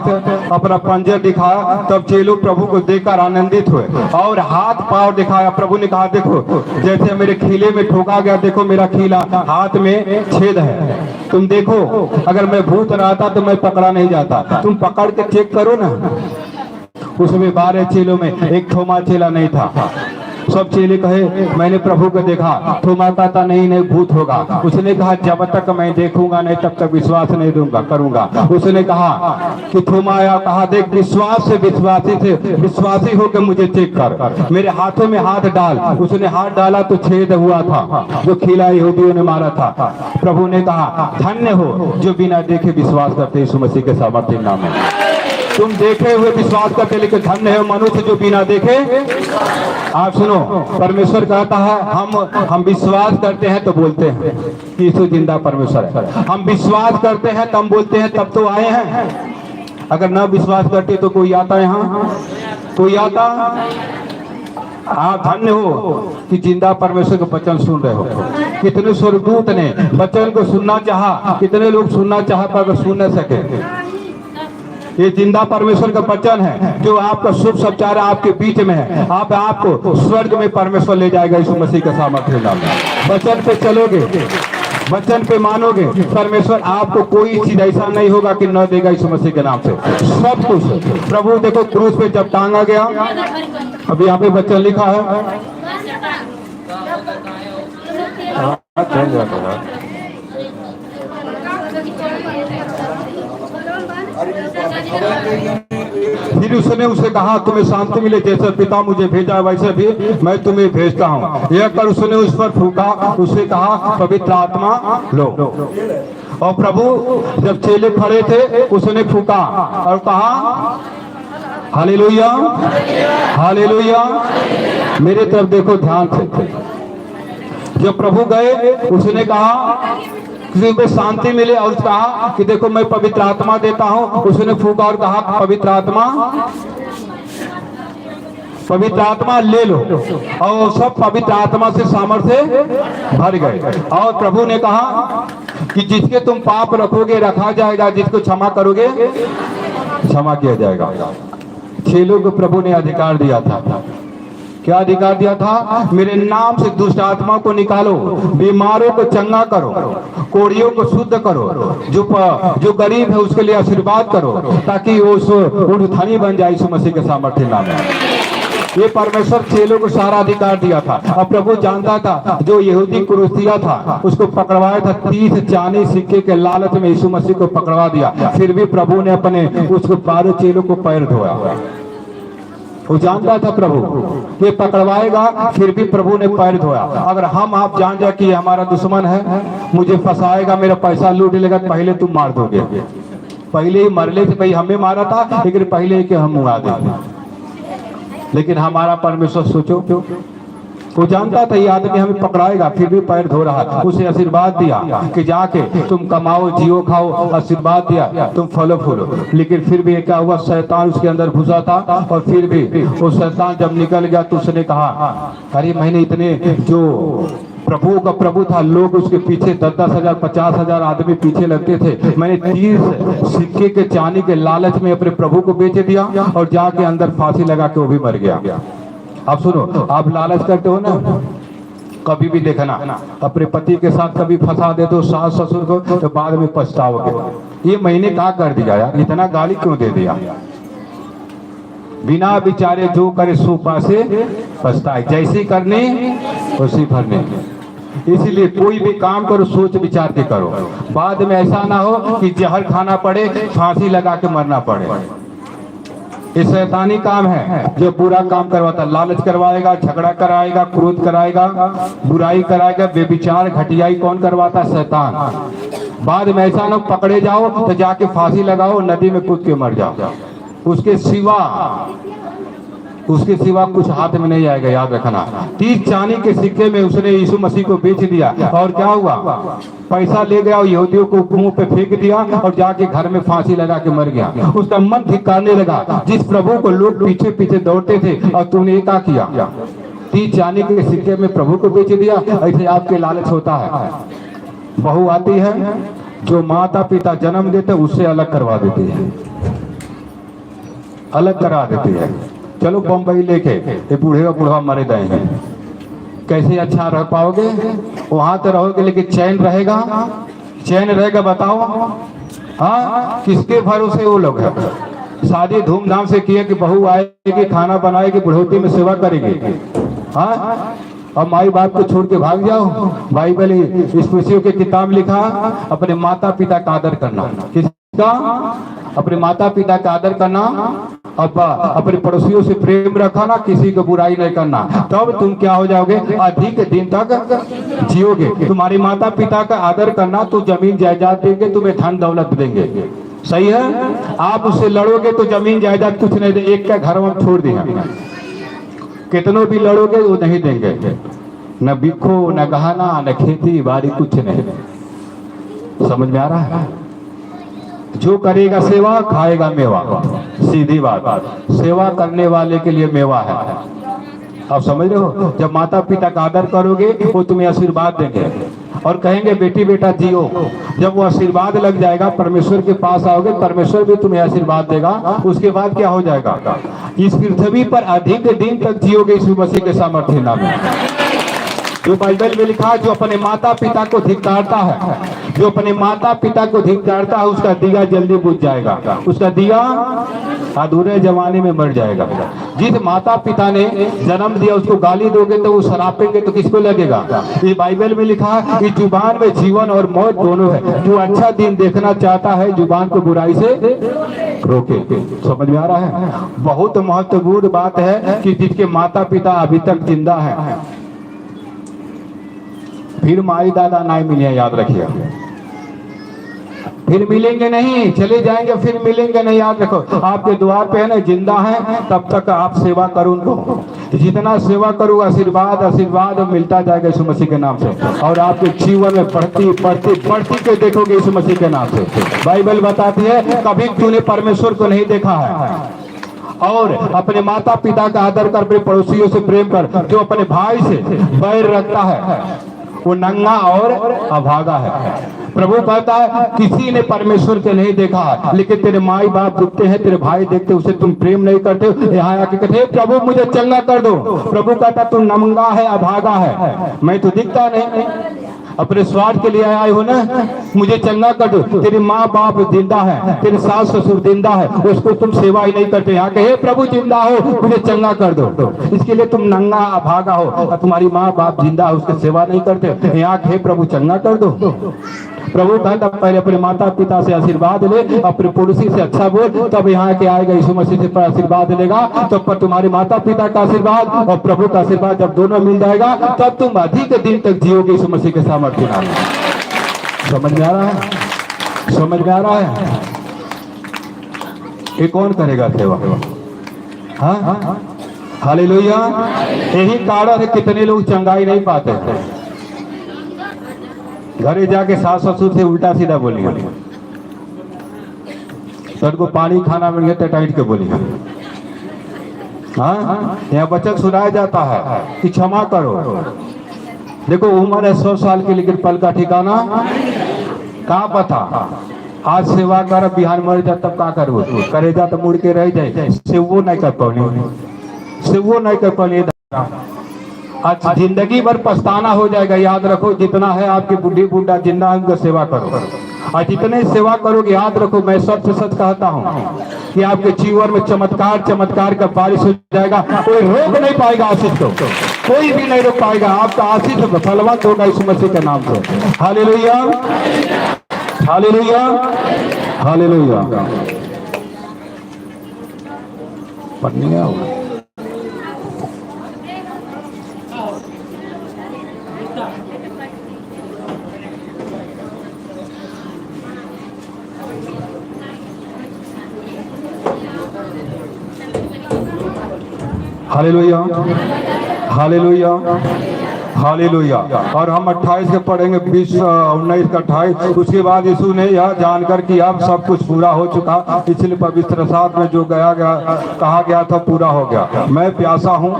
अपना पंजर दिखाया। तब चेलों प्रभु को देखकर आनंदित हुए और हाथ पांव दिखाया। प्रभु ने कहा देखो जैसे मेरे खीले में ठोका गया, देखो मेरा खीला हाथ में छेद है। तुम देखो अगर मैं भूत रहता तो मैं पकड़ा नहीं जाता, तुम पकड़ के चेक करो ना। उसमें 12 चेलों में एक थोमा चेला नहीं था। सब चेले कहे मैंने प्रभु को देखा। थोमा कहता नहीं भूत होगा। उसने कहा जब तक मैं देखूंगा नहीं तब तक विश्वास नहीं दूंगा करूंगा। उसने कहा कि थोमा आया, कहा देख विश्वास से विश्वासी होकर मुझे चेक कर, मेरे हाथों में हाथ डाल। उसने हाथ डाला तो छेद हुआ था जो खिला यहूदियों ने मारा था। प्रभु ने कहा धन्य हो जो बिना देखे विश्वास करते यीशु मसीह के सामर्थ्य नाम में। तुम देखे हुए विश्वास करते लेकिन धन्य है मनुष्य जो बिना देखे। आप सुनो परमेश्वर कहता है हम विश्वास करते हैं तो बोलते हैं कि यीशु जिंदा परमेश्वर है। हम विश्वास करते हैं तो हम बोलते हैं तब तो आए हैं। अगर न विश्वास करते तो कोई आता यहाँ, कोई आता। आप धन्य हो कि जिंदा परमेश्वर के वचन सुन रहे हो। कितने स्वर्गदूत ने वचन को सुनना चाहा, कितने लोग सुनना चाहा पर सुन न सके। ये जिंदा परमेश्वर का वचन है जो आपका शुभ समाचार आपके बीच में है। आप आपको स्वर्ग में परमेश्वर ले जाएगा यीशु मसीह का सामर्थ्य नाम। वचन पे चलोगे, वचन पे मानोगे, परमेश्वर आपको कोई चीज ऐसा नहीं होगा कि न देगा यीशु मसीह के नाम से सब कुछ। प्रभु देखो क्रूस पे जब टांगा गया, अभी यहाँ पे वचन लिखा है फिर उसने उसे कहा तुम्हें शांति मिले, जैसे पिता मुझे भेजा वैसे भी मैं तुम्हें भेजता हूँ। यह कर उसने उस पर फूका, उसे कहा पवित्र आत्मा लो। और प्रभु जब चेले खड़े थे उसने फूका और कहा हालेलुया हालेलुया। मेरे तरफ देखो ध्यान से। जब प्रभु गए उसने कहा किसी को शांति मिले और कहा कि देखो मैं पवित्र आत्मा देता हूं। उसने फूका और कहा पवित्र आत्मा ले लो। और सब पवित्र आत्मा से सामर्थ्य भर गए। और प्रभु ने कहा कि जिसके तुम पाप रखोगे रखा जाएगा, जिसको क्षमा करोगे क्षमा किया जाएगा। चेलों को प्रभु ने अधिकार दिया था। क्या अधिकार दिया था? मेरे नाम से दुष्ट आत्मा को निकालो, बीमारों को चंगा करो, कोढ़ियों को शुद्ध करो, जो गरीब है उसके लिए आशीर्वाद करो ताकि वो धनी बन जाए यीशु मसीह के सामर्थ्य नाम में। ये परमेश्वर चेलों को सारा अधिकार दिया था। अब प्रभु जानता था जो यहूदी क्रूसिया था उसको पकड़वाया था 30 चांदी सिक्के के लालच में यीशु मसीह को पकड़वा दिया। फिर भी प्रभु ने अपने उसको 12 चेलों को पैर धोया। वो जानता था प्रभु ये पकड़वाएगा, फिर भी प्रभु ने पैर धोया। अगर हम आप जान जाए कि हमारा दुश्मन है, मुझे फंसाएगा, मेरा पैसा लूट लेगा, पहले तुम मार दोगे। पहले ही मर ले थे, भाई हमें मारा था लेकिन पहले ही कि हम उड़ा देंगे। लेकिन हमारा परमेश्वर सोचो क्यों, वो जानता था ये आदमी हमें पकड़ाएगा, फिर भी पैर धो रहा था। उसे आशीर्वाद दिया कि जाके तुम कमाओ, जियो, खाओ, आशीर्वाद दिया, तुम फलो फूलो। लेकिन फिर भी क्या हुआ, शैतान उसके अंदर घुसा था। और फिर भी वो शैतान जब निकल गया तो उसने कहा अरे मैंने इतने जो प्रभु का प्रभु था, लोग उसके पीछे 10-10 हजार 50 हजार आदमी पीछे लगते थे। मैंने 30 सिक्के के चांदी के लालच में अपने प्रभु को बेच दिया और जाके अंदर फांसी लगा के वो भी मर गया। आप सुनो, आप लालच करते हो ना, कभी भी देखना अपने पति के साथ कभी फंसा दे दो सास ससुर को तो बाद में पछताओगे। ये मैंने क्या कर दिया यार, इतना गाली क्यों दे दिया। बिना विचारे जो करे सो पासे पछताए, जैसी करनी वैसी भरने। इसलिए कोई भी काम करो सोच विचार के करो, बाद में ऐसा ना हो कि जहर खाना पड़े, फांसी लगा के मरना पड़े। ये शैतानी काम है जो बुरा काम करवाता, लालच करवाएगा, झगड़ा कराएगा, क्रोध कराएगा, बुराई कराएगा, बेविचार घटियाई कौन करवाता? शैतान। बाद में ऐसा ना पकड़े जाओ तो जाके फांसी लगाओ, नदी में कूद के मर जाओ। उसके सिवा कुछ हाथ में नहीं आएगा, याद रखना। 30 चांदी के सिक्के में उसने यीशु मसीह को बेच दिया और क्या हुआ? पैसा ले गया और यहूदियों को मुंह पे फेंक दिया और जाके घर में फांसी लगा के मर गया। उसका मन धिक्कारने लगा, जिस प्रभु को लोग पीछे पीछे दौड़ते थे और तूने क्या किया? 30 चांदी के सिक्के में प्रभु को बेच दिया। ऐसे आपके लालच होता है। बहू आती है, जो माता पिता जन्म देते उससे अलग करवा देती है, अलग करा देती है। चलो बम्बई लेके, ये बूढ़े का बूढ़ा मरे गए हैं, कैसे अच्छा रह पाओगे? वहां तो रहोगे लेकिन चैन रहेगा? चैन रहेगा बताओ? हाँ, किसके भरोसे वो लोग हैं? शादी धूमधाम से किए कि बहू आएगी, खाना बनाएगी, बुढ़ौती में सेवा करेगी। हाँ, और माई बाप को छोड़ के भाग जाओ। बाइबल स्पेसियों की किताब लिखा, अपने माता पिता का आदर करना। किसका? अपने माता पिता का आदर करना, अपने पड़ोसियों से प्रेम रखना, किसी को बुराई नहीं करना। तब तुम क्या हो जाओगे? अधिक दिन तक जियोगे। तुम्हारे माता पिता का आदर करना तो जमीन जायदाद देंगे, तुम्हें धन दौलत देंगे। सही है? आप उससे लड़ोगे तो जमीन जायदाद कुछ नहीं दे, एक का घर हम छोड़ दिया। कितनों भी लड़ोगे वो नहीं देंगे, न बिखो, न गहना, न खेती बाड़ी, कुछ नहीं। समझ में आ रहा है? जो करेगा सेवा खाएगा मेवा, सीधी बात। सेवा करने वाले के लिए मेवा है। आप समझ रहे हो? जब माता पिता का आदर करोगे वो तुम्हें आशीर्वाद देंगे और कहेंगे बेटी बेटा जियो। जब वो आशीर्वाद लग जाएगा, परमेश्वर के पास आओगे, परमेश्वर भी तुम्हें आशीर्वाद देगा। उसके बाद क्या हो जाएगा? इस पृथ्वी पर अधिक दिन तक जियोगे यीशु मसीह के सामर्थ्य नाम में। जो बाइबल में लिखा है, जो अपने माता पिता को धिक्कारता है, जो अपने माता पिता को धिक्कारता है, उसका दिया जल्दी बुझ जाएगा, उसका दिया अधूरे जमाने में मर जाएगा। जिस माता पिता ने जन्म दिया उसको गाली दोगे तो वो शरापेंगे तो किसको लगेगा? ये बाइबल में लिखा है कि जुबान में जीवन और मौत दोनों है। जो अच्छा दिन देखना चाहता है जुबान को बुराई से रोके। समझ में आ रहा है? बहुत महत्वपूर्ण बात है कि जिसके माता पिता अभी तक जिंदा है, फिर माई दादा नहीं मिले, याद रखिए। फिर मिलेंगे नहीं, चले जाएंगे, फिर मिलेंगे नहीं, याद रखो। आपके द्वार पे है ना, जिंदा है तब तक आप सेवा करो उनको। जितना सेवा करो आशीर्वाद आशीर्वाद मिलता जाएगा यीशु मसीह के नाम से, और आपके जीवन में बढ़ती के देखोगे यीशु मसीह के नाम से। बाइबल बताती है कभी तूने परमेश्वर को नहीं देखा है। और अपने माता पिता का आदर कर, अपने पड़ोसियों से प्रेम कर। जो अपने भाई से बैर रखता है वो नंगा और अभागा है। प्रभु कहता है किसी ने परमेश्वर के नहीं देखा, लेकिन तेरे माई बाप दिखते हैं, तेरे भाई देखते, उसे तुम प्रेम नहीं करते। यहाँ आके कहते प्रभु मुझे चंगा कर दो। प्रभु कहता तू नंगा है, अभागा है, मैं तो दिखता नहीं, अपने स्वार्थ के लिए आए हो ना, मुझे चंगा कर दो। तेरे माँ बाप जिंदा है, तेरे सास ससुर जिंदा है, उसको तुम सेवा ही नहीं करते। यहाँ कहे प्रभु जिंदा हो, मुझे चंगा कर दो, इसके लिए तुम नंगा अभागा हो, और तुम्हारी माँ बाप जिंदा है, उसकी सेवा नहीं करते। यहाँ कहे प्रभु चंगा कर दो। प्रभु कहता पहले अपने माता पिता से आशीर्वाद ले, अपने पड़ोसी से अच्छा बोल, तब यहाँ के आएगा यीशु मसीह से आशीर्वाद लेगा। तब पर तुम्हारे माता पिता का आशीर्वाद और प्रभु का आशीर्वाद जब दोनों मिल जाएगा, तब तुम अधिक दिन तक जियोगे यीशु मसीह के सामर्थ्य नाम। समझ में आ रहा है? समझ में आ रहा है? ये कौन करेगा सेवा? हाँ, हालेलुया। यही कारण है कितने लोग चंगाई नहीं पाते हैं। घरे जाके सास ससुर से उल्टा सीधा बोलिए, तो उनको पानी खाना मिल गया तो टाइट के बोलिए। हाँ, यहाँ वचन सुनाया जाता है कि क्षमा करो, देखो उम्र है 100 साल की, लेकिन पल का ठिकाना कहाँ पता। आज सेवा कर, बिहान मर जा तब का करो, करे जा तो मुड़ के रह जाए, से वो नहीं कर पानी, से वो नहीं कर पानी। आज जिंदगी भर पछताना हो जाएगा। याद रखो, जितना है आपकी बुढ़ी बुढ़ा जिंदा है उनका सेवा करो, और जितने सेवा करोगे याद रखो, मैं सच सच कहता हूँ कि आपके जीवन में चमत्कार चमत्कार का बारिश हो जाएगा। कोई रोक नहीं पाएगा आशीष को, कोई भी नहीं रोक पाएगा। आपका आशीष फलवंत होगा यीशु मसीह के नाम से। Hallelujah, hallelujah, hallelujah. पढ़ने आओ। Hallelujah, hallelujah, hallelujah. और हम 28 के पढ़ेंगे, 20 19 का 28। उसके बाद यीशु ने यह जानकर कि अब सब कुछ पूरा हो चुका, इसलिए पवित्र शास्त्र में जो कहा गया था पूरा हो गया। मैं प्यासा हूँ,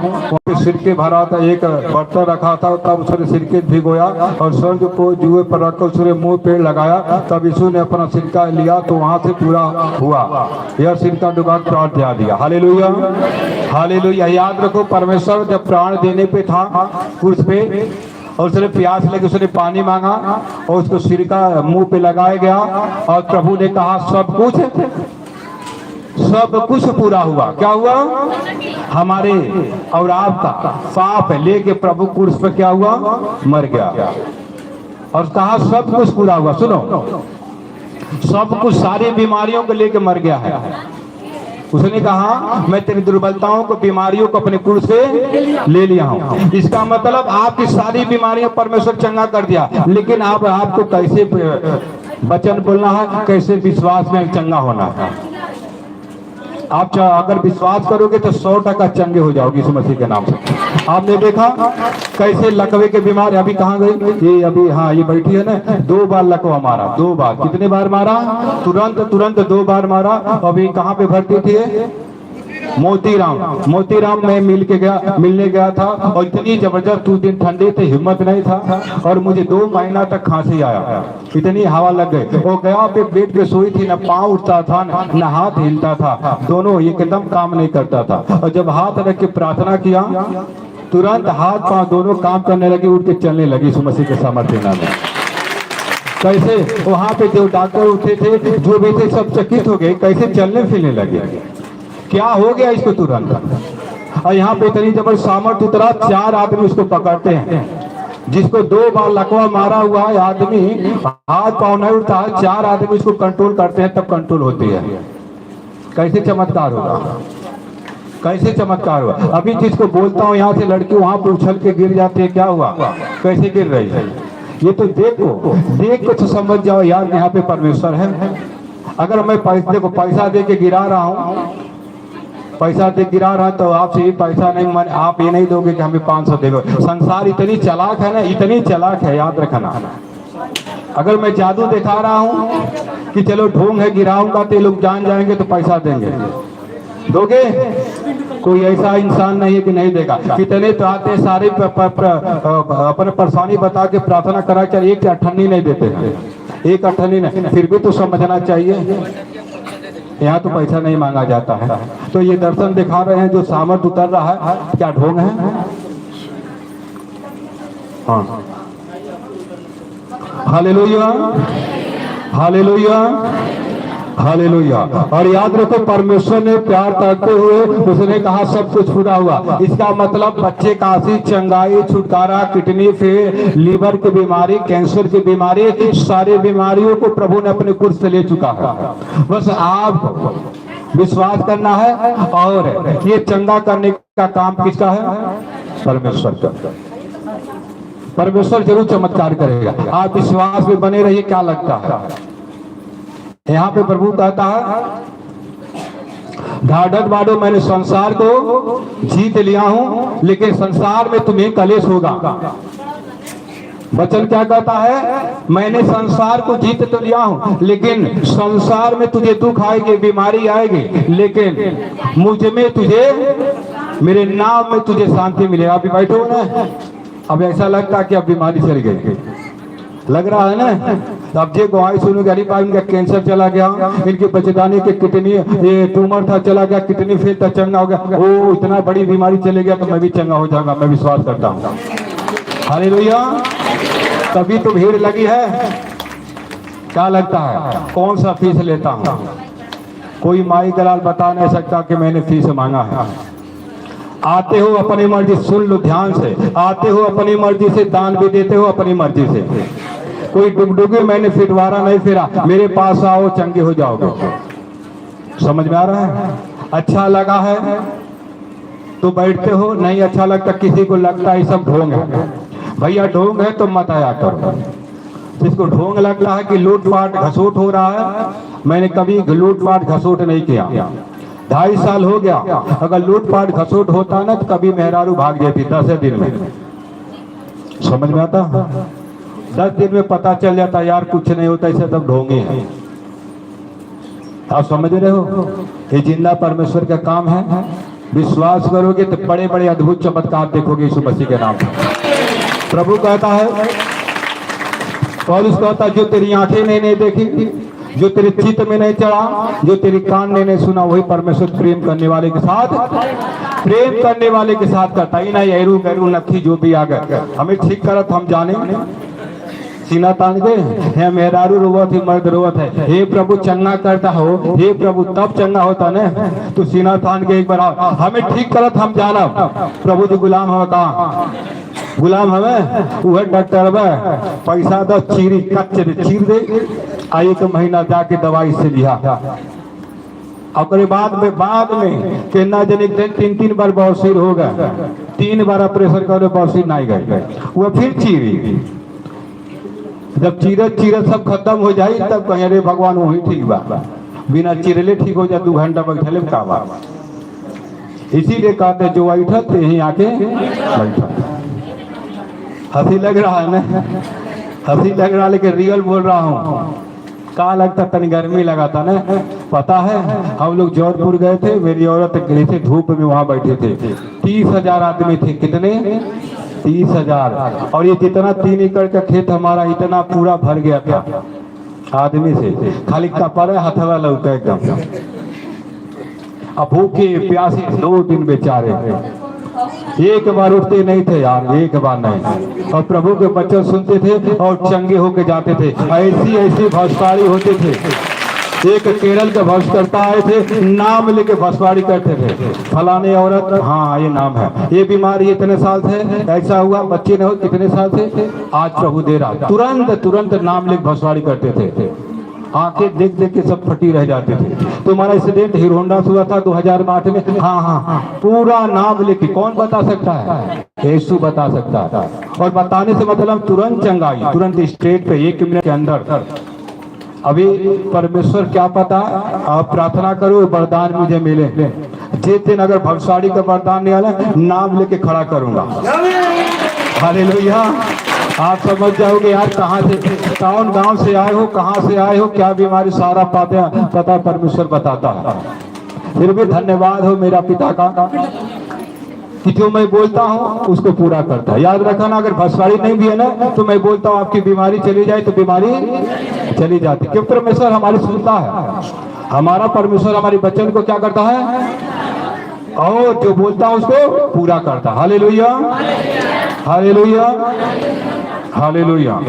सिरके भरा था, एक बर्तन रखा था, तब उसने सिरके भिगोया और स्वर्ग को जुए पर रखकर उसने मुंह पे लगाया। तब यीशु ने अपना सिरका लिया तो वहां से पूरा हुआ। यह सिरका डुबा प्राण त्याग दिया। Hallelujah, hallelujah. याद रखो, परमेश्वर जब प्राण देने पे था क्रूस पे, और उसने प्यास लगी, उसने पानी मांगा और उसको सिरका मुंह पे लगाया गया, और प्रभु ने कहा सब कुछ पूरा हुआ। क्या हुआ? हमारे और आपका पाप लेके प्रभु क्रूस पे क्या हुआ? मर गया, और कहा सब कुछ पूरा हुआ। सुनो, सब कुछ, सारी बीमारियों को लेके मर गया है। उसने कहा मैं तेरी दुर्बलताओं को, बीमारियों को अपने क्रूस से ले लिया हूं। इसका मतलब आपकी सारी बीमारियां परमेश्वर चंगा कर दिया, लेकिन आपको कैसे वचन बोलना है, कैसे विश्वास में चंगा होना है। आप अगर विश्वास करोगे तो 100% चंगे हो जाओगे यीशु मसीह के नाम से। आपने देखा कैसे लकवे के बीमार अभी कहाँ गई? ये अभी, हाँ ये बैठी है ना, 2 बार लकवा मारा, 2 बार। कितने बार मारा? तुरंत 2 बार मारा। अभी कहाँ पे भर्ती थी? मोतीराम में मिलने गया था, और इतनी जबरदस्त 2 दिन ठंडी थे, हिम्मत नहीं था, और मुझे 2 महीना तक खांसी आया, इतनी हवा लग गई। वो गया पे बेड पे सोई थी, न पाँव उठता था न हाथ हिलता था, दोनों एकदम काम नहीं करता था। और जब हाथ रख के प्रार्थना किया, तुरंत हाथ पाँव दोनों काम करने लगे, उठ के चलने लगी यीशु मसीह के सामर्थ्य नाम में। कैसे वहां पे जो डॉक्टर उठे थे, जो भी थे, सब चकित हो गए, कैसे चलने फिरने लगे। क्या हो गया इसको तुरंत। और यहाँ पे इतनी जबर सामर्थ्य उतरा, 4 आदमी उसको पकड़ते हैं। जिसको 2 बार लकवा मारा हुआ है आदमी, हाथ पाँव नहीं उठता है, 4 आदमी उसको कंट्रोल करते हैं, तब कंट्रोल होती है। कैसे चमत्कार होगा, कैसे चमत्कार हुआ। अभी जिसको बोलता हूँ यहाँ से लड़की वहां पे उछल के गिर जाती है, क्या हुआ, कैसे गिर रही है। ये तो देख को तो समझ जाओ यार, यहाँ पे परमेश्वर है। अगर मैं पैसा दे के गिरा रहा हूँ, पैसा दे गिरा रहा तो आपसे ये पैसा नहीं, आप ये नहीं दोगे कि हमें 500 देगा। संसार इतनी चालाक है ना, इतनी चालाक है, याद रखना। अगर मैं जादू दिखा रहा हूँ कि चलो ढोंग है, गिराऊंगा तो ये लोग जान जाएंगे तो पैसा देंगे, दोगे? कोई ऐसा इंसान नहीं है कि नहीं देगा। कितने तो आते सारे अपने परेशानी बता के प्रार्थना करा कर 1 अठन्नी नहीं देते हैं, 1 अठन्नी नहीं। फिर भी तो समझना चाहिए, यहाँ तो पैसा नहीं मांगा जाता है। तो ये दर्शन दिखा रहे हैं, जो सामर्थ उतर रहा है, क्या ढोंग है? हाँ, हालेलुया, हालेलुया, हालेलुया। और याद रखो, परमेश्वर ने प्यार करते हुए उसने कहा सब कुछ पूरा हुआ। इसका मतलब बच्चे का आशीष, चंगाई, छुटकारा, किडनी फेल, लीवर की बीमारी, कैंसर की बीमारी, सारी बीमारियों को प्रभु ने अपने कुर्स से ले चुका है। बस आप विश्वास करना है, और ये चंगा करने का काम किसका है? परमेश्वर का। परमेश्वर जरूर चमत्कार करेगा, आप विश्वास में बने रहिए। क्या लगता है यहाँ पे प्रभु कहता है, ढाढ़त बांधो, मैंने संसार को जीत लिया हूं, लेकिन संसार में तुम्हें कलेश होगा। वचन क्या कहता है? मैंने संसार को जीत तो लिया हूं, लेकिन संसार में तुझे दुख आएगी, बीमारी आएगी, लेकिन मुझ में तुझे, मेरे नाम में तुझे शांति मिलेगा। अभी बैठो ना, अब ऐसा लगता है कि अब बीमारी चली गई, लग रहा है ना। तो अब ये गवाही सुनोगे, अरे भाई इनका कैंसर चला गया, इनकी बच्चेदानी के किडनी ये ट्यूमर था चला गया, किडनी फेल था चंगा हो गया, ओ इतना बड़ी बीमारी चले गया तो मैं भी चंगा हो जाऊंगा, मैं विश्वास करता हूँ। हालेलुया। तभी तो भीड़ लगी है। क्या लगता है कौन सा फीस लेता हूँ? कोई माई दलाल बता नहीं सकता कि मैंने फीस मांगा है। आते हो अपनी मर्जी, सुन लो ध्यान से, आते हो अपनी मर्जी से, दान भी देते हो अपनी मर्जी से। कोई डुगडुगे मैंने फिटवारा नहीं फिरा, मेरे पास आओ चंगे हो जाओगे। समझ में आ रहा है? अच्छा लगा है तो बैठते हो, नहीं अच्छा लगता, किसी को लगता है सब ढोंग है। भैया ढोंग है तो मत आया करो। जिसको ढोंग लग रहा है कि लूटपाट घसोट हो रहा है, मैंने कभी लूटपाट घसोट नहीं किया। 2.5 साल हो गया। अगर लूटपाट घसोट होता ना तो कभी मेहरारू भाग जाती 10 दिन में। समझ में आता? 10 दिन में पता चल जाता यार कुछ नहीं होता, इसे सब ढोंगे हैं। आप समझ रहे हो? ये जिंदा परमेश्वर का काम है। विश्वास करोगे तो बड़े बड़े अद्भुत चमत्कार देखोगे यीशु मसीह के नाम से। प्रभु कहता है, पौलुस कहता है, जो तेरी आंखें नहीं देखी, जो तेरे चित्त में नहीं चढ़ा, जो तेरी कान ने नहीं सुना, वही परमेश्वर प्रेम करने वाले के साथ करता ही नहीं। एरू गैरू नथी जो भी आ गए हमें ठीक करत हम जाने, सीना तान गए है, मेहरारू रोवत ही मर्द रोवत है, हे प्रभु चंगा करता हो, हे प्रभु तब चंगा होता न, तो सीना तान के एक बार हमें ठीक करत हम जाना। प्रभु जी गुलाम हमें कहा, गुलाम हमें वह डॉक्टर पैसा दो, चीरी कच्चे चीर दे, आई 1 महीना जाके दवाई से लिया। और बाद में के ना जने 3 बार बौसीर हो गए, 3 बार ऑपरेशन करे बौसीर नहीं गए, वो फिर चीरी। जब चीरत सब खत्म हो जाए तब कहीं अरे भगवान वही ठीक बा, बिना चीरले ठीक हो जाए 2 घंटा बैठले का बात। इसीलिए कहते जो बैठत यहीं आके बैठत। हंसी लग रहा है ना, हंसी लग रहा, लेकिन रियल बोल रहा हूँ। कहा लगता तनी गर्मी लगा था ना। पता है हम लोग जौनपुर गए थे, मेरी औरत गई थी धूप में, वहां बैठे थे, 30,000 आदमी थे। कितने? 30,000। और ये जितना 3 एकड़ का खेत हमारा इतना पूरा भर गया था आदमी से, खाली कपड़ा हथवा लौटा एकदम। अब भूखे प्यासे 2 दिन बेचारे, एक बार उठते नहीं थे यार, एक बार नहीं। और प्रभु के बच्चे सुनते थे और चंगे होके जाते थे। ऐसी भस्वाड़ी होते थे। एक केरल के भस्कर्ता आए थे, नाम लेके भस्वाड़ी करते थे, फलाने औरत, हाँ ये नाम है, ये बीमारी इतने साल से, ऐसा हुआ, बच्चे ने हो कितने साल से, आज प्रभु दे रहा। तुरंत नाम लेके भस्वाड़ी करते थे। आंखें देख के सब फटी रह जाते थे। तुम्हारा एक्सीडेंट हीरो होंडा से हुआ था 2008 में, हाँ, पूरा नाम लेके। कौन बता सकता है? यीशु बता सकता है। और बताने से मतलब तुरंत चंगाई, तुरंत स्ट्रेट पे 1 मिनट के अंदर। अभी परमेश्वर क्या पता, आप प्रार्थना करो वरदान मुझे मिले। जिस दिन अगर भविष्यवाणी का वरदान नहीं आया, नाम लेके खड़ा करूंगा। हालेलुया। आप समझ जाओगे यार कहाँ से, कौन गांव से आए हो, कहाँ से आए हो, क्या बीमारी, सारा पता परमेश्वर बताता है। फिर भी धन्यवाद हो मेरा पिता का कि जो मैं बोलता हूँ उसको पूरा करता है। याद रखना, अगर भस्वाड़ी नहीं भी है ना तो मैं बोलता हूँ आपकी बीमारी चली जाए तो बीमारी चली जाती, क्योंकि परमेश्वर हमारी सुनता है। हमारा परमेश्वर हमारे बच्चन को क्या करता है, और जो बोलता हूँ उसको पूरा करता है। Hallelujah, hallelujah, hallelujah.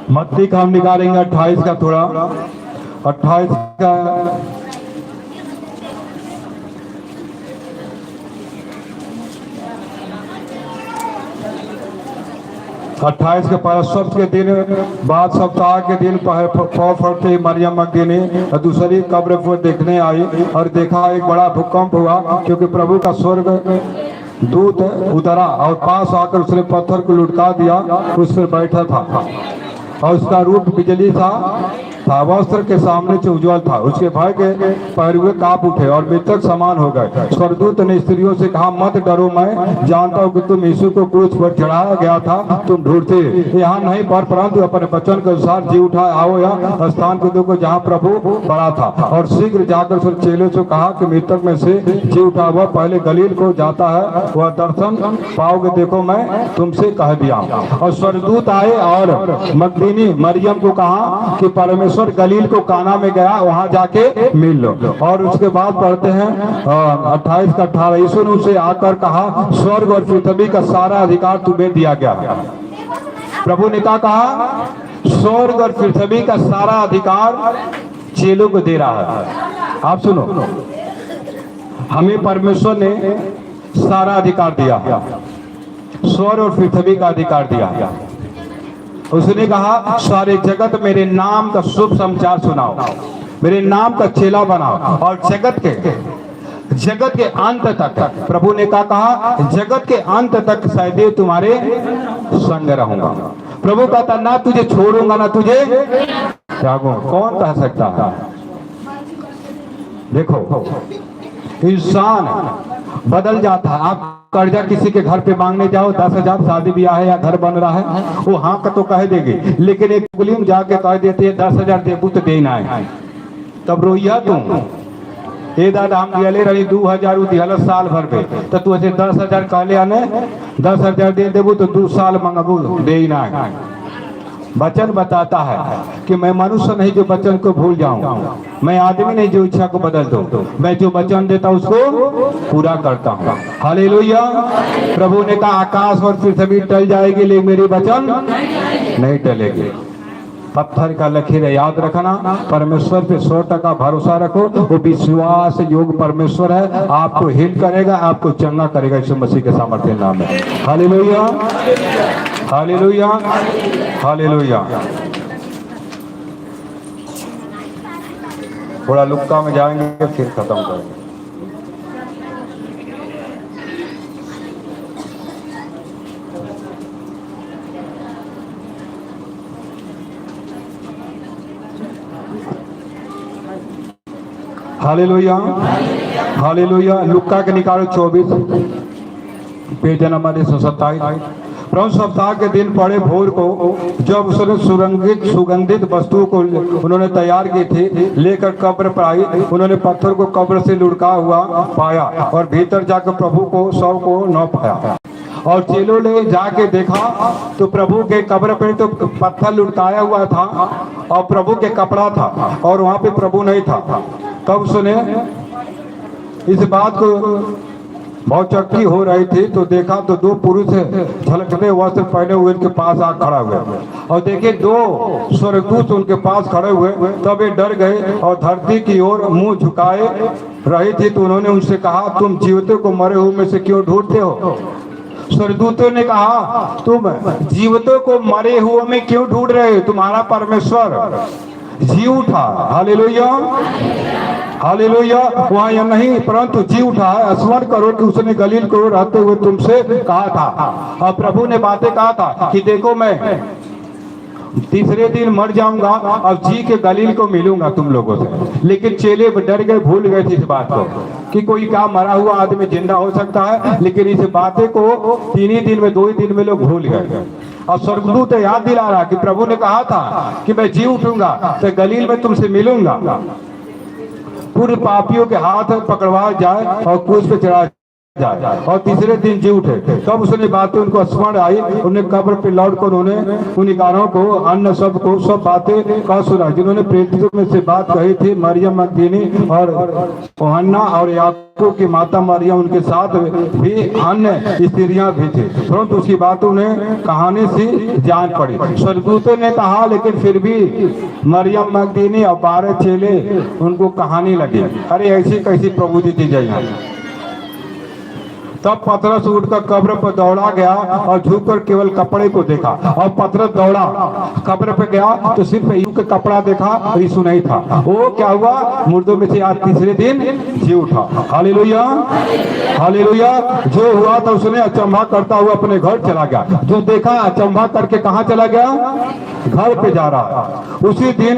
मत्ती का हम निकालेंगे 28 का, थोड़ा 28 का 28 के परसों के दिन बाद सप्ताह के दिन फटते ही मरियम मगदलीनी दूसरी कब्र को देखने आई और देखा एक बड़ा भूकंप हुआ, क्योंकि प्रभु का स्वर्ग दूत उतरा और पास आकर उसने पत्थर को लुढ़का दिया, उस पर बैठा था और उसका रूप बिजली था था, वस्त्र के सामने से उज्ज्वल था, उसके भय के पहरुए कांप उठे और मृतक समान हो गए। स्वर्गदूत ने स्त्रियों से कहा, मत डरो, मैं जानता हूँ कि तुम यीशु को क्रूस पर चढ़ाया गया था, तुम ढूंढते यहाँ नहीं परंतु अपने वचन के अनुसार जी उठा आओ या स्थान को देखो जहाँ प्रभु पड़ा था। और शीघ्र जाकर उस चेलों से कहा कि मृतक में से जी उठा हुआ पहले गलील को जाता है, वह दर्शन पाओगे, देखो मैं तुमसे कह दिया। और स्वर्गदूत आए और मगदलीनी मरियम को कहा कि परमेश्वर गलील को काना में गया, वहां जाके मिल लो। और उसके बाद पढ़ते हैं 28 का 18, यीशु ने उसे आकर कहा, स्वर्ग और पृथ्वी का सारा अधिकार तुम्हें दिया गया। प्रभु ने कहा स्वर्ग और पृथ्वी का सारा अधिकार चेलों को दे रहा है। आप सुनो, हमें परमेश्वर ने सारा अधिकार दिया, स्वर्ग और पृथ्वी का अधिकार दिया। उसने कहा सारे जगत मेरे नाम का शुभ समाचार सुनाओ, मेरे नाम का चेला बनाओ और जगत के अंत तक, प्रभु ने कहा जगत के अंत तक शायद तुम्हारे संग रहूंगा। प्रभु कहता ना तुझे छोड़ूंगा ना तुझे त्यागूंगा। कौन कह सकता है? देखो इंसान बदल जाता है। आप कर्जा किसी के घर पे मांगने जाओ, 10,000 शादी ब्याह है या घर बन रहा है, वो हाँ का तो कह देगी, लेकिन एक गुलियों में जाके कह देते हैं 10,000 देबू तो देना है, तब रोइया तुम ए दादा हम दिया ले रही 2,000 दिहल साल भर पे, तो तू ऐसे 10,000 कहले आने 10,000 दे देबू तो 2 साल मंगबू दे ना है। वचन बताता है कि मैं मनुष्य नहीं जो वचन को भूल जाऊं, मैं आदमी नहीं जो इच्छा को बदल दूं, मैं जो वचन देता हूं उसको पूरा करता हूं। हालेलुया। प्रभु ने कहा आकाश और पृथ्वी टल जाएगी लेकिन मेरी वचन नहीं टलेगी। पत्थर का लकीर है, याद रखना, परमेश्वर पे 100% भरोसा रखो, वो विश्वास योग परमेश्वर है, आपको हील करेगा, आपको चंगा करेगा यीशु मसीह के सामर्थ्य नाम में। Hallelujah, hallelujah, hallelujah. थोड़ा लुक्का में जाएंगे फिर खत्म करेंगे। Hallelujah, hallelujah. लुक्का के निकालो 24 पेज नंबर 127। प्रभु सप्ताह के दिन पड़े भोर को जब उसने सुगंधित वस्तुओं को उन्होंने तैयार की थी लेकर कब्र पर आई, उन्होंने पत्थर को कब्र से लुढ़का हुआ पाया और भीतर जाकर प्रभु को शव को न पाया। और चेलों ने जाके देखा तो प्रभु के कब्र पे तो पत्थर लुढ़काया हुआ था और प्रभु के कपड़ा था और वहां पे प्रभु नहीं था। तब सुने इस बात को बहुत चक्की हो रही थी तो देखा तो 2 पुरुष झलकते वस्त्र पहने हुए उनके पास आ खड़ा हुए और देखे 2 स्वर्गदूत उनके पास खड़े हुए। तब वे डर गए और धरती की ओर मुंह झुकाए रही थी तो उन्होंने उनसे कहा तुम जीवितों को मरे हुए में से क्यों ढूंढते हो? स्वर्गदूतों ने कहा तुम जीवितों को मरे हुए में क्यों ढूंढ रहे हो? तुम्हारा परमेश्वर जी उठा। Hallelujah, hallelujah. वहाँ यह नहीं परंतु जी उठा है। स्मरण करो कि उसने गलील को रहते हुए तुमसे कहा था और प्रभु ने बातें कहा था कि देखो मैं तीसरे दिन मर जाऊंगा और जी के गलील को मिलूंगा तुम लोगों से। लेकिन चेले डर गए, भूल गए थे इस बात को कि कोई क्या मरा हुआ आदमी जिंदा हो सकता है, लेकिन इस बातें को 3 ही दिन में 2 ही दिन में लोग भूल गए। और स्वर्गदूत याद दिला रहा कि प्रभु ने कहा था कि मैं जी उठूंगा तो गलील में तुमसे मिलूंगा, पूरे पापियों के हाथ पकड़वा जाए और क्रूस पे चढ़ा जाए और तीसरे दिन जी उठे। तब उसने बातें उनको स्मरण आई, उन्हें कब्र पे लौट कर उन्होंने उन्हीं को अन्य सब को सब बातें कह सुना जिन्होंने प्रेरितों में से बात कही थी। मरियम मगदलीनी और यूहन्ना और याकूब की माता मरियम, उनके साथ भी अन्य स्त्रियां भी थी, तुरंत उसकी बातों ने कहानी सी जान पड़ी। स्वर्गदूतों ने कहा लेकिन फिर भी मरियम मगदलीनी और 12 चेले उनको कहानी लगी, अरे ऐसी कैसी प्रभु जी दी जाए। तब पतरस उठकर कब्र पर दौड़ा गया और झुककर केवल कपड़े को देखा और पतरस दौड़ा कब्र पर गया तो सिर्फ यीशु का कपड़ा देखा, यीशु नहीं था। वो क्या हुआ? मुर्दों में से आज तीसरे दिन जी उठा। Hallelujah, hallelujah. जो हुआ था उसने अचंभा करता हुआ अपने घर चला गया। जो देखा अचंभा करके कहाँ चला गया? घर पे जा रहा। उसी दिन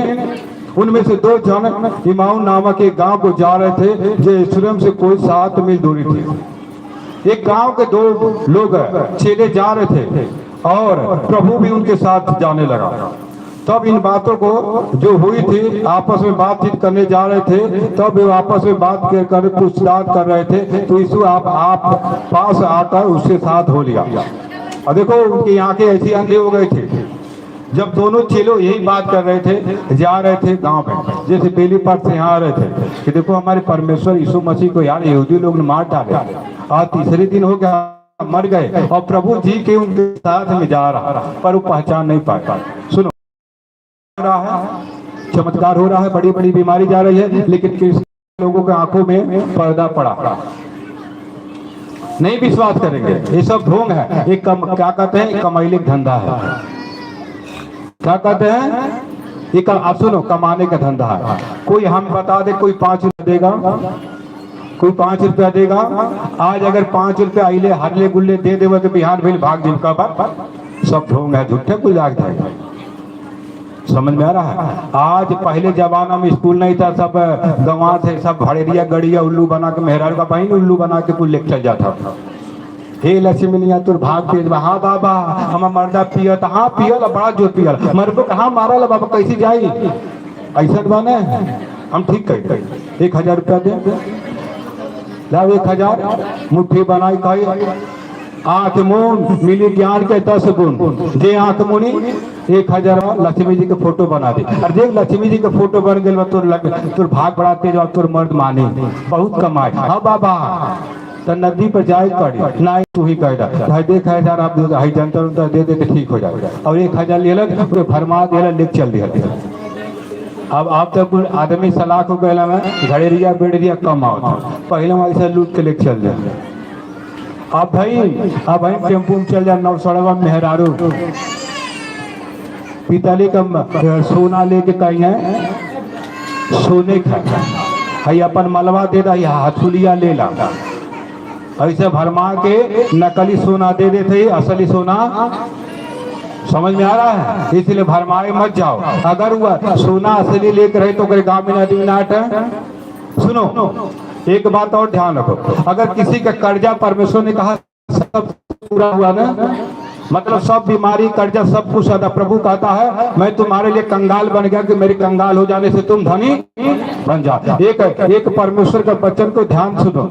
उनमें से 2 जन इमाऊ नामक एक गांव को जा रहे थे जो यरूशलेम से कोई 7 मील दूरी थी। एक गांव के 2 लोग चेले जा रहे थे और प्रभु भी उनके साथ जाने लगा। तब इन बातों को जो हुई थी आपस में बातचीत करने जा रहे थे, तब वे आपस में बात कर पूछताछ कर रहे थे। तो यीशु आप पास आकर उसके साथ हो लिया और देखो उनकी आंखें ऐसी अंधी हो गई थी। जब दोनों चेलों यही बात कर रहे थे, जा रहे थे गांव में, जैसे पहली पार्ट से यहाँ आ रहे थे कि देखो हमारे परमेश्वर यीशु मसीह को यार यहूदी लोग ने मार डाले, आज तीसरे दिन हो गया मर गए और प्रभु जी के उनके साथ में जा रहा पर वो पहचान नहीं पाता। सुनो रहा है, चमत्कार हो रहा है, बड़ी बड़ी बीमारी जा रही है, लेकिन किस लोगों के आंखों में पर्दा पड़ा, नहीं विश्वास करेंगे। ये सब ढोंग है। एक क्या कहते हैं, कमाईले धंधा है। क्या कहते हैं, ये आप सुनो, कमाने का धंधा है। कोई हम बता दे कोई 5 रुपया देगा, कोई 5 रुपया देगा। आज अगर 5 रुपया आइले हरले गुल्ले दे देवे तो बिहार भेल भाग जिम का बात, सब ढोंग है, झूठे कोई लाग जाएगा। समझ में आ रहा है। आज पहले जमाना में स्कूल नहीं था, सब गंवा से सब भड़ेरिया गड़िया उल्लू बना के मेहरारू का बहन उल्लू बना के कुल लेक्चर जाता था। हे लक्ष्मीनिया तुर भाग तेज, हाँ बाबा हम मर्दा पियत, हाँ पियल बड़ा जोर पियल, मरबो कहाँ मारल बाबा कैसी जाई, ऐसा बने हम ठीक कह 1000 रुपया दे लाओ, 1000 मुट्ठी बनाई खाई। आंख मून मिली ज्ञान के 10 गुण, जे आंख मुनी 1000 लक्ष्मी जी के फोटो बना दे। और देख लक्ष्मी जी के फोटो बन गए तोर भाग बड़ा तेज, तोर मर्द माने बहुत कमाए। हाँ बाबा तो नदी पर जाए पड़ी ना, तू ही कह रहा देख 1000 आप जनता दे दे तो ठीक हो जाएगा। और 1000 ले पूरे भरमा दिया, लेक चल दिया। अब आप तो आदमी सलाख हो गए, घड़ेरिया बेड़िया कम आओ, पहले ऐसा लूट के लेके चल जाए। अब भाई टेम्पू में चल जाए, नौसड़वा मेहरारू पीतले का सोना लेके कहीं है, सोने का है अपन मलवा दे रहा, हथुलिया ले ला, ऐसे भरमा के नकली सोना दे देते, असली सोना समझ में आ रहा है। इसलिए भरमाए मत जाओ। अगर वह सोना असली लेकर रहे तो गाँव में नदी नाट है। सुनो एक बात और ध्यान रखो, अगर किसी का कर्जा परमेश्वर ने कहा सब पूरा हुआ ना, मतलब सब बीमारी कर्जा सब कुछ अदा, प्रभु कहता है मैं तुम्हारे लिए कंगाल बन गया कि मेरे कंगाल हो जाने से तुम धनी बन जा। एक परमेश्वर का वचन को ध्यान सुनो,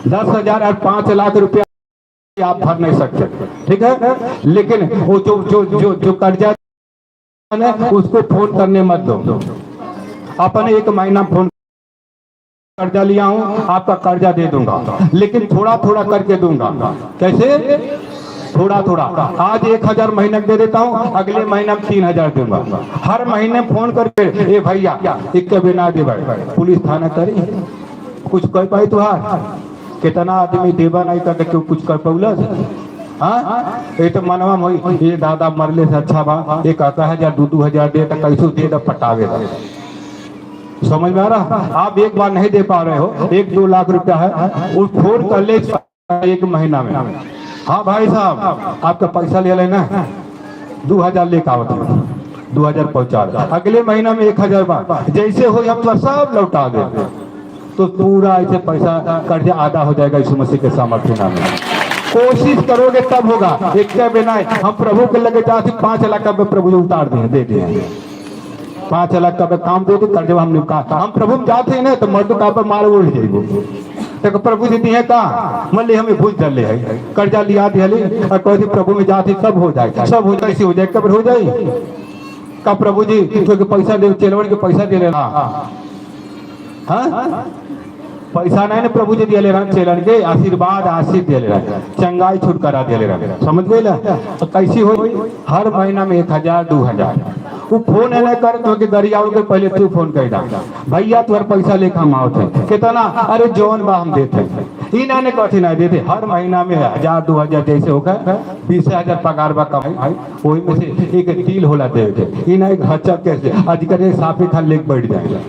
10,000 और 5 लाख रुपया आप भर नहीं सकते, ठीक है, लेकिन वो जो कर्जा उसको फोन करने मत दो। अपने 1 महीना फोन कर्जा लिया हूं, आपका कर्जा दे दूंगा, लेकिन थोड़ा थोड़ा करके दूंगा। कैसे थोड़ा थोड़ा, आज 1000 महीने दे देता हूं, अगले महीने में 3000 दूंगा। हर महीने फोन करके ए भैया एक बिना दे, पुलिस थाना करी कुछ कर पाई तुहार, कितना आदमी देवा नहीं करके क्यों कुछ कर पौलस। हाँ ये तो मनवा में ये दादा मरले से अच्छा बा, 1000 2,000 दे तो कैसे दे तो पटावे। समझ में आ रहा, आप एक बार नहीं दे पा रहे हो, 1-2 लाख रुपया है, उस फोन कर ले 1 महीना में। हाँ भाई साहब आपका पैसा ले लेना, 2000 लेकर आओ, 2000 पहुंचा, अगले महीना में 1000 बार जैसे हो हम तो सब लौटा दे, तो पूरा ऐसे पैसा कर्जा आधा हो जाएगा यीशु मसीह के सामर्थ्य नाम में। कोशिश करोगे तब होगा। एक बिना हम प्रभु के लगे जाते 5 लाख का प्रभु उतार दे दिए 5 लाख का काम दे दे कर्जा हमने कहा, हम प्रभु में जाते हैं ना तो मर्द का पर मार उड़ जाएगी, तो प्रभु जी दिए का मल्ले हमें भूल चल है, कर्जा लिया दिया और कहते प्रभु में जाते सब हो जाएगा, सब हो जाए, हो जाए कब हो जाए का प्रभु जी क्योंकि पैसा दे, चेलवन के पैसा दे लेना। हाँ पैसा नहीं ना प्रभु जी दिया ले रहा, चेलन के आशीर्वाद आशीष दे ले रहा, चंगाई छुटकारा दे ले रहा, समझ गए ना। तो कैसी हो, हर महीना में 1000 2,000 वो फोन है ना कर तो गरिया के पहले तू फोन कर डाल भैया तुम्हारे पैसा लेकर हम आओ थे कितना, अरे जौन बा हम देते ही ना ने कथी ना देते, हर महीना में 1000 2,000 जैसे होकर 20,000 पगार बा कमाई, वही में से एक डील होला दे के ही ना, एक हच्चा कैसे आज कर साफे खान लेके बैठ जाएगा।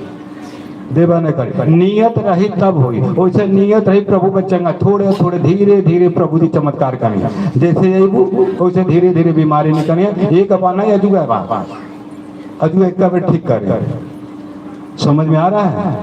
देवा नहीं करे, नियत रही तब हुई। वैसे नियत रही प्रभु का चंगा, थोड़े थोड़े धीरे धीरे प्रभु जी चमत्कार करेंगे। जैसे वैसे धीरे धीरे बीमारी नहीं करेंगे। एक बार नहीं अजू है बात, अजू एक बार ठीक करे। समझ में आ रहा है?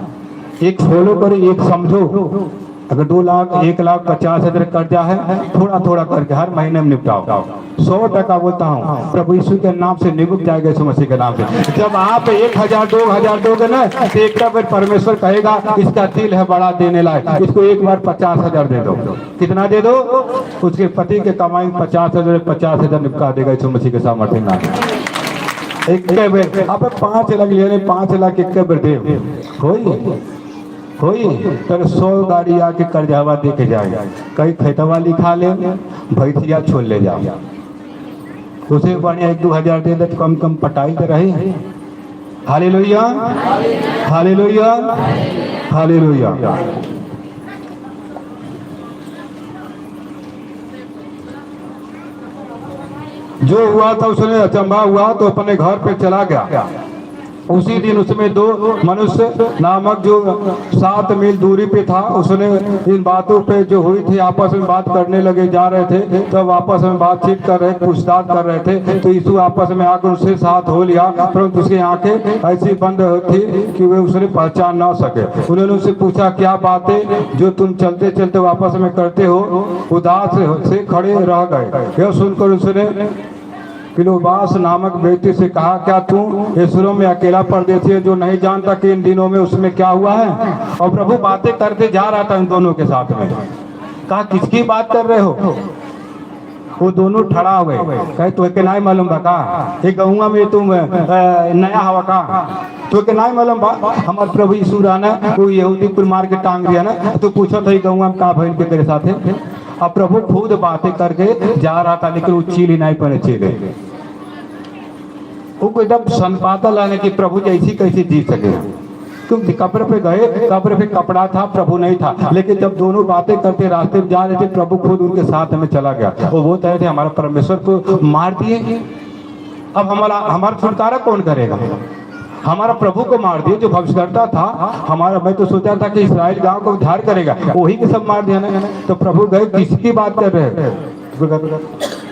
एक फॉलो करो, एक समझो। अगर 2 लाख 1,50,000 कर्जा है, थोड़ा थोड़ा करके हर महीने में निपटाओ। 100% बोलता हूँ, प्रभु यीशु के नाम से निपट जाएगा, यीशु मसीह के नाम से। जब आप 1,000 2,000 दोगे ना, तो एक बार परमेश्वर कहेगा इसका दिल है बड़ा देने लायक, इसको एक बार 50,000 दे दो। कितना दे दो? उसके पति के कमाई 50,000 निपटा देगा यीशु मसीह के सामर्थ्य नाम। एक बेर आप 5 लाख ले, 5 लाख एक बेर दे होई तर 100 गाड़ी आके कर्जावा दे के जाएगा। कहीं खेतवा लिखा ले, भैंसिया छोड़ ले जाओ। उसे बढ़िया 1-2 दे दे, कम कम पटाई तो रही। Hallelujah, hallelujah, hallelujah. जो हुआ था उसने अचंभा हुआ तो अपने घर पे चला गया। उसी दिन उसमें 2 मनुष्य नामक जो 7 मील दूरी पे था, उसने इन बातों पे जो हुई थी आपस में बात करने लगे, जा रहे थे। तब आपस में बातचीत कर रहे, पूछताछ कर रहे थे। तो यीशु आपस में आकर उससे साथ हो लिया, परंतु उसकी आंखें ऐसी बंद थी कि वे उसने पहचान ना सके। उन्होंने उससे पूछा, क्या बातें जो तुम चलते चलते वापस में करते हो? उदास से खड़े रह गए। यह सुनकर उसने क्लोपास नामक व्यक्ति से कहा, क्या तू यरूशलेम में अकेला परदेशी है जो नहीं जानता कि इन दिनों में उसमें क्या हुआ है? और प्रभु बातें करते जा रहा था इन दोनों के साथ में। कहा, किसकी बात कर रहे हो? वो दोनों ठड़ा हुए, कहे तो के नहीं मालूम बा का ये गहुआ में तुम नया हवा का? तो के नहीं मालूम बा हमारे प्रभु यीशु रहना वो यहूदी कुल मार के टांग दिया ना। तो पूछो तो गहुआ में का भइल के तेरे साथ है? अब प्रभु खुद बातें करके जा रहा था, लेकिन वो चील ही नहीं पड़े चीले। वो एकदम सनपाता लाने की प्रभु जैसी कैसे जी सके। क्योंकि कब्र पे गए, कब्र पे कपड़ा था, प्रभु नहीं था। लेकिन जब दोनों बातें करते रास्ते में जा रहे थे, प्रभु खुद उनके साथ में चला गया। वो बोलते थे हमारा परमेश्वर को मार दिए, अब हमारा छुटकारा कौन करेगा? हमारा प्रभु को मार दिए जो भविष्यद्वक्ता था हमारा। मैं तो सोचा था कि इस्राएल गांव को उद्धार करेगा, वही के सब मार दिया ना। तो प्रभु गए, किसकी बात कर रहे हैं?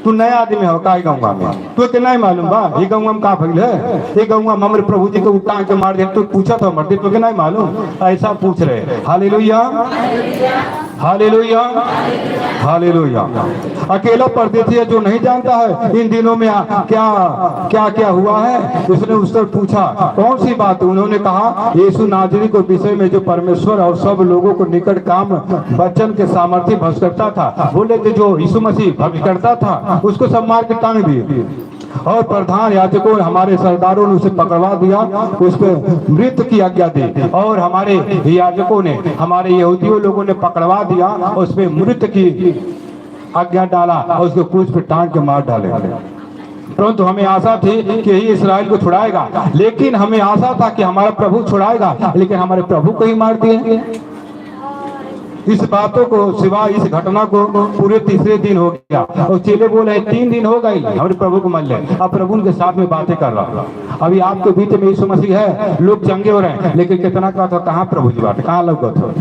तू नया आदमी हो का गंगा में? तू के नहीं मालूम बा ये गंगा में का भइल है? ये गंगा में हमारे प्रभु जी को उठा के मार दिया। तू पूछा था मर दे, तो के नहीं मालूम? ऐसा पूछ रहे। Hallelujah, hallelujah, hallelujah. अकेला परदेशी है जो नहीं जानता है इन दिनों में क्या क्या क्या हुआ है। उसने उससे पूछा, कौन सी बात? उन्होंने कहा, यीशु नाजरी को विषय में जो परमेश्वर और सब लोगों को निकट काम वचन के सामर्थ्य भ्रष्ट करता था। बोले कि जो यीशु मसीह भविष्य करता था उसको सब मार के टांग दिए। और प्रधान याजकों हमारे सरदारों ने उसे पकड़वा दिया, उसको मृत्यु की आज्ञा दी। और हमारे याजकों ने, हमारे यहूदियों लोगों ने पकड़वा दिया, उसमें मृत्यु की आज्ञा डाला और उसको क्रूस पे टांग के मार डाले। परंतु हमें आशा थी कि यही इस्राएल को छुड़ाएगा, लेकिन हमें आशा था कि हमारा प्रभु छुड़ाएगा, लेकिन हमारे प्रभु को ही मार दिए। इस बातों को सिवाय इस घटना को पूरे 3रे दिन हो गया और चेले बोले 3 दिन हो गए हमारे प्रभु को मान ले। अब प्रभु उनके साथ में बातें कर रहा। अभी आपके बीच में यीशु मसीह है, लोग चंगे हो रहे हैं, लेकिन कितना का था कहाँ प्रभु जी बात कहाँ लग था?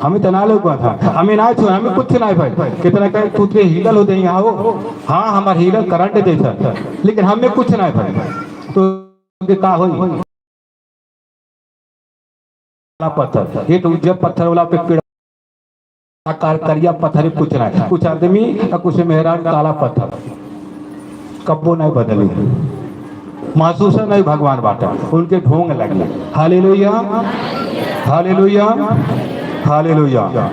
हमें तना लोग था, हमें ना छो, हमें कुछ नहीं भाई। कितना कहे तुझे हीलल हो देंगे हो, हाँ हमारे हीलल करंट जैसा, लेकिन हमें कुछ नहीं भाई। तो क्या हो पत्थर, ये तो जब पत्थर वाला पे पेड़ करिया पत्थर ही कुछ नहीं, कुछ आदमी कुछ मेहरान काला पत्थर कब्बो नहीं बदली, महसूस नहीं भगवान बाटा उनके ढोंग लगे। Hallelujah, hallelujah, hallelujah.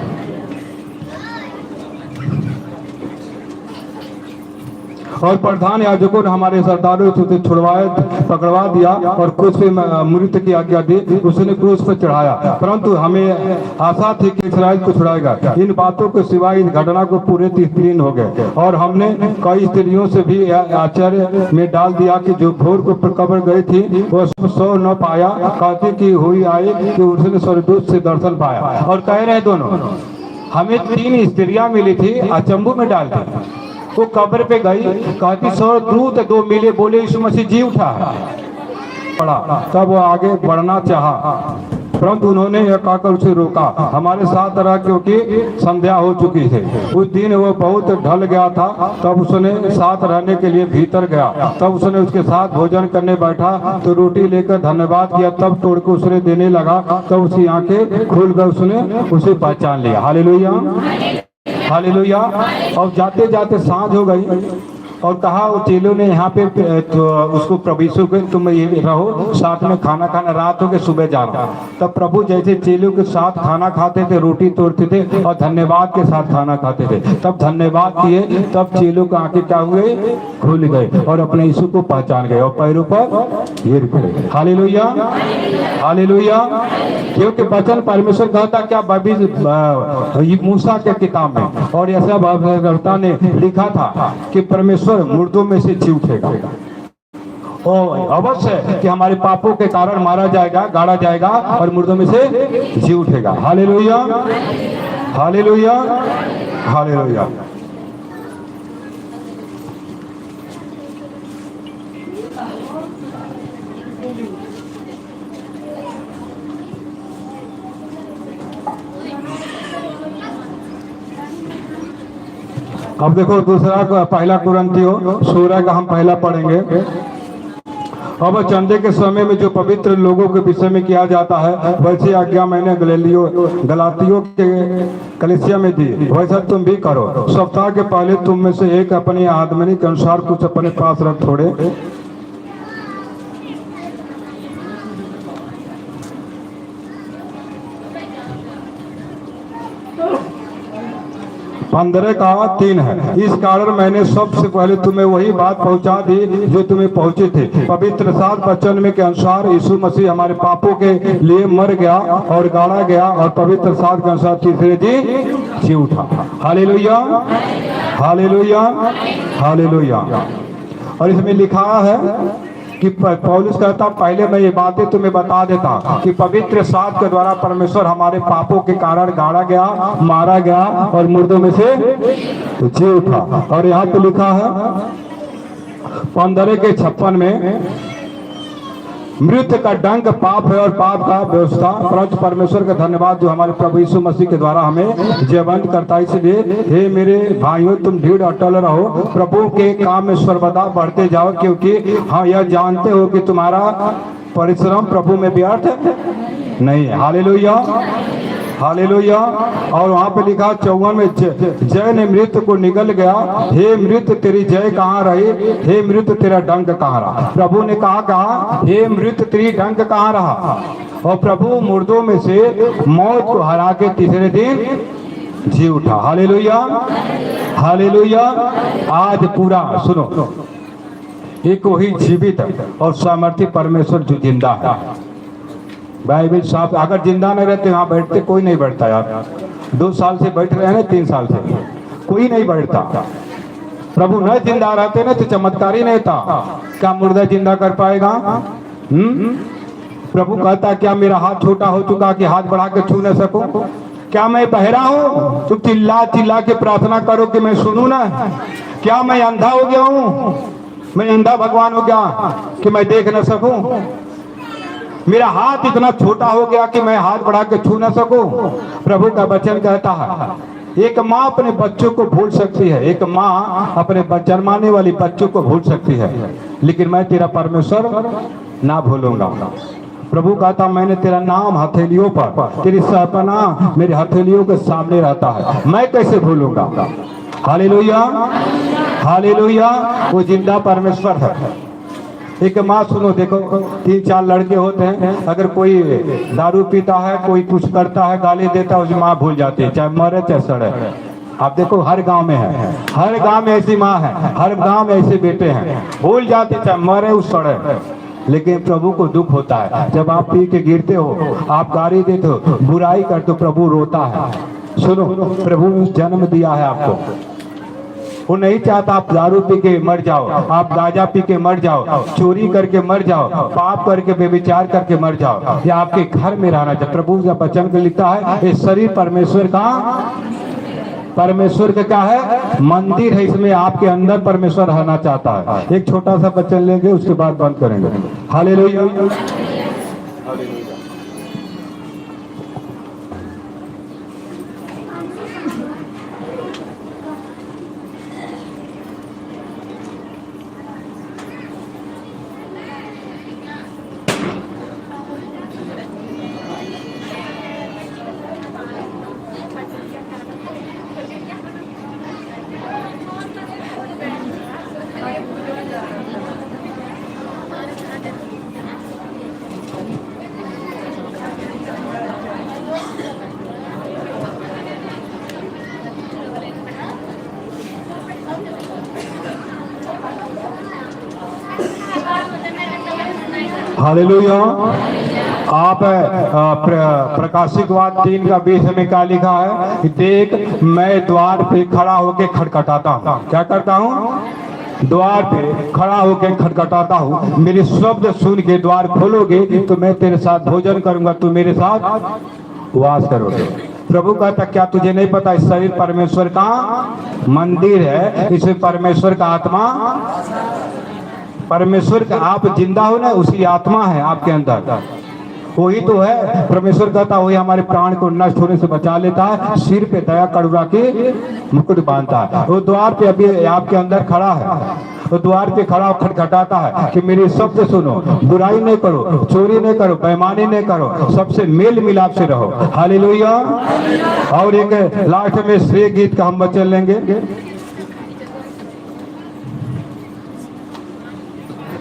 और प्रधान याजकों ने हमारे सरदारों से छुड़वाया, पकड़वा दिया और क्रूस पे मृत्यु की आज्ञा दी, उसने क्रूस पर चढ़ाया। परंतु हमें आशा थी कि इस्राएल को छुड़ाएगा। इन बातों के सिवाय इस घटना को पूरे 3 दिन हो गए और हमने कई स्त्रियों से भी आश्चर्य में डाल दिया कि जो भोर को कब्र गई थी वो सो न पाया। कहती की हुई आए कि उसने स्वर्गदूत से दर्शन पाया। और कह रहे दोनों हमें 3 स्त्रियां मिली थी, अचंभू में डाल दी। वो कब्र पे गई, कहती स्वर्गदूत 2 मिले, बोले यीशु मसीह जी उठा। पड़ा, तब वो आगे बढ़ना चाहा, परंतु उन्होंने यह कहकर उसे रोका, हमारे साथ रह, क्योंकि संध्या हो चुकी थी। उस दिन वो बहुत ढल गया था। तब उसने साथ रहने के लिए भीतर गया। तब उसने उसके साथ भोजन करने बैठा तो रोटी लेकर धन्यवाद किया, तब तोड़ के उसने देने लगा। तब उसकी आंखें खुल गई, उसने उसे पहचान लिया। Hallelujah, hallelujah. और जाते जाते सांझ हो गई और कहा, वो चेलों ने यहाँ पे तो उसको प्रभु यीशु को, तुम ये रहो साथ में खाना खाना, रात हो के सुबह जाना। तब प्रभु जैसे चेलों के साथ खाना खाते थे, रोटी तोड़ते थे और धन्यवाद के साथ खाना खाते थे। तब धन्यवाद किए, तब चेलों की आंखें क्या हुए, खुल गए और अपने यीशु को पहचान गए और पैरों पर गिर पड़े। Hallelujah, hallelujah. क्योंकि वचन परमेश्वर कहता क्या, मूसा के किताब में और ऐसा भविष्यवक्ता ने लिखा था कि परमेश्वर मुर्दों में से जी उठेगा। और अवश्य कि हमारे पापों के कारण मारा जाएगा, गाड़ा जाएगा और मुर्दों में से जी उठेगा। Hallelujah, hallelujah, hallelujah. अब देखो दूसरा, पहला कुरिन्थियों 16 का हम पहला पढ़ेंगे। अब चंदे के समय में जो पवित्र लोगों के विषय में किया जाता है, वैसी आज्ञा मैंने गलातियों के कलीसिया में दी, वैसा तुम भी करो। सप्ताह के पहले तुम में से एक अपनी आदमनी के अनुसार कुछ अपने पास रख छोड़े। 15 का 3 है। इस कारण मैंने सबसे पहले तुम्हें वही बात पहुंचा दी जो तुम्हें पहुंची थी। पवित्र सात वचन में के अनुसार यीशु मसीह हमारे पापों के लिए मर गया और गाड़ा गया और पवित्र सात के अनुसार तीसरे दिन जी उठा। Hallelujah, hallelujah, hallelujah. और इसमें लिखा है कि पौलुस कहता, पहले मैं ये बातें तुम्हें बता देता कि पवित्र सात के द्वारा परमेश्वर हमारे पापों के कारण गाड़ा गया, मारा गया और मुर्दों में से जी उठा। और यहाँ पे लिखा है 15 के 56 में, मृत्यु का डंक पाप है और पाप का व्यवस्था, परंतु परमेश्वर का धन्यवाद जो हमारे प्रभु यीशु मसीह के द्वारा हमें जीवंत करता है। इसलिए हे मेरे भाइयों, तुम दृढ़ अटल रहो, प्रभु के काम में सर्वदा बढ़ते जाओ, क्योंकि हाँ यह जानते हो कि तुम्हारा परिश्रम प्रभु में व्यर्थ नहीं है। Hallelujah, hallelujah. और वहां पे लिखा 54 में, जय ने मृत्यु को निगल गया, हे मृत्यु तेरी जय कहाँ रही, हे मृत्यु तेरा डंक कहाँ रहा। प्रभु ने कहा हे मृत्यु तेरी डंक कहाँ रहा। और प्रभु मुर्दों में से मौत को हरा के तीसरे दिन जी उठा। Hallelujah, hallelujah. आज पूरा सुनो, एक वही जीवित और सामर्थ्य परमेश्वर जो जिंदा है। बाइबल साहब अगर जिंदा नहीं रहते, वहाँ बैठते, कोई नहीं बैठता यार। 2 साल से बैठ रहे हैं, 3 साल से कोई नहीं बैठता। प्रभु न जिंदा रहते ना तो चमत्कार ही नहीं था। क्या मुर्दा जिंदा कर पाएगा? प्रभु कहता, क्या मेरा हाथ छोटा हो चुका कि हाथ बढ़ा के छू न सकूं? क्या मैं बहरा हूँ? तुम चिल्ला चिल्ला के प्रार्थना करो कि मैं सुनूं ना। क्या मैं अंधा हो गया हूँ? मैं अंधा भगवान हो गया कि मैं देख न सकूं? मेरा हाथ इतना छोटा हो गया कि मैं हाथ बढ़ा के छू न सकूं? प्रभु का वचन कहता है, एक माँ अपने बच्चों को भूल सकती है, एक माँ अपने जन्माने वाली बच्चों को भूल सकती है, लेकिन मैं तेरा परमेश्वर ना भूलूंगा। प्रभु कहता, मैंने तेरा नाम हथेलियों पर, तेरी सपना मेरे हथेलियों के सामने रहता है, मैं कैसे भूलूंगा। Hallelujah, hallelujah. वो जिंदा परमेश्वर है। एक माँ, सुनो, देखो 3-4 लड़के होते हैं, अगर कोई दारू पीता है, कोई कुछ करता है, गाली देता है, उसकी माँ भूल जाती है, चाहे मरे चाहे सड़े। आप देखो हर गांव में है, हर गांव में ऐसी माँ है, हर गांव में ऐसे बेटे हैं, भूल जाते चाहे मरे उस सड़े। लेकिन प्रभु को दुख होता है जब आप पी के गिरते हो, आप गाली देते हो, बुराई करते हो, प्रभु रोता है। सुनो, प्रभु ने जन्म दिया है आपको, वो नहीं चाहता आप दारू पी के मर जाओ, आप गांजा पी के मर जाओ, चोरी करके मर जाओ, पाप करके व्यभिचार करके मर जाओ। ये आपके घर में रहना चाहिए। प्रभु का वचन को लिखता है, ये शरीर परमेश्वर का परमेश्वर का क्या है? मंदिर है। इसमें आपके अंदर परमेश्वर रहना चाहता है। एक छोटा सा वचन लेंगे, उसके बाद बंद करेंगे। हालेलुया। हालेलुया। आप प्रकाशिक वाद 3:20 में क्या लिखा है? देख, मैं द्वार पे खड़ा होके खटखटाता हूँ। क्या करता हूँ? द्वार पे खड़ा होके खटखटाता हूँ। मेरे शब्द सुन के द्वार खोलोगे तो मैं तेरे साथ भोजन करूंगा, तू मेरे साथ वास करोगे। प्रभु कहता, क्या तुझे नहीं पता इस शरीर परमेश्वर का मंदिर है? इसमें परमेश्वर का आत्मा, परमेश्वर का, आप जिंदा हो ना, उसी आत्मा है आपके अंदर, वही तो है। परमेश्वर कहता वही हमारे प्राण को नष्ट होने से बचा लेता है, सिर पे दया करुणा के मुकुट बांधता है। वो द्वार पे अभी आपके अंदर खड़ा है, वो द्वार पे खड़ा खटखटाता है कि मेरे शब्द सुनो, बुराई नहीं करो, चोरी नहीं करो, बेईमानी नहीं करो, सबसे मेल मिलाप से रहो। हालेलुया। और एक लास्ट में श्रेय गीत का हम वचन लेंगे।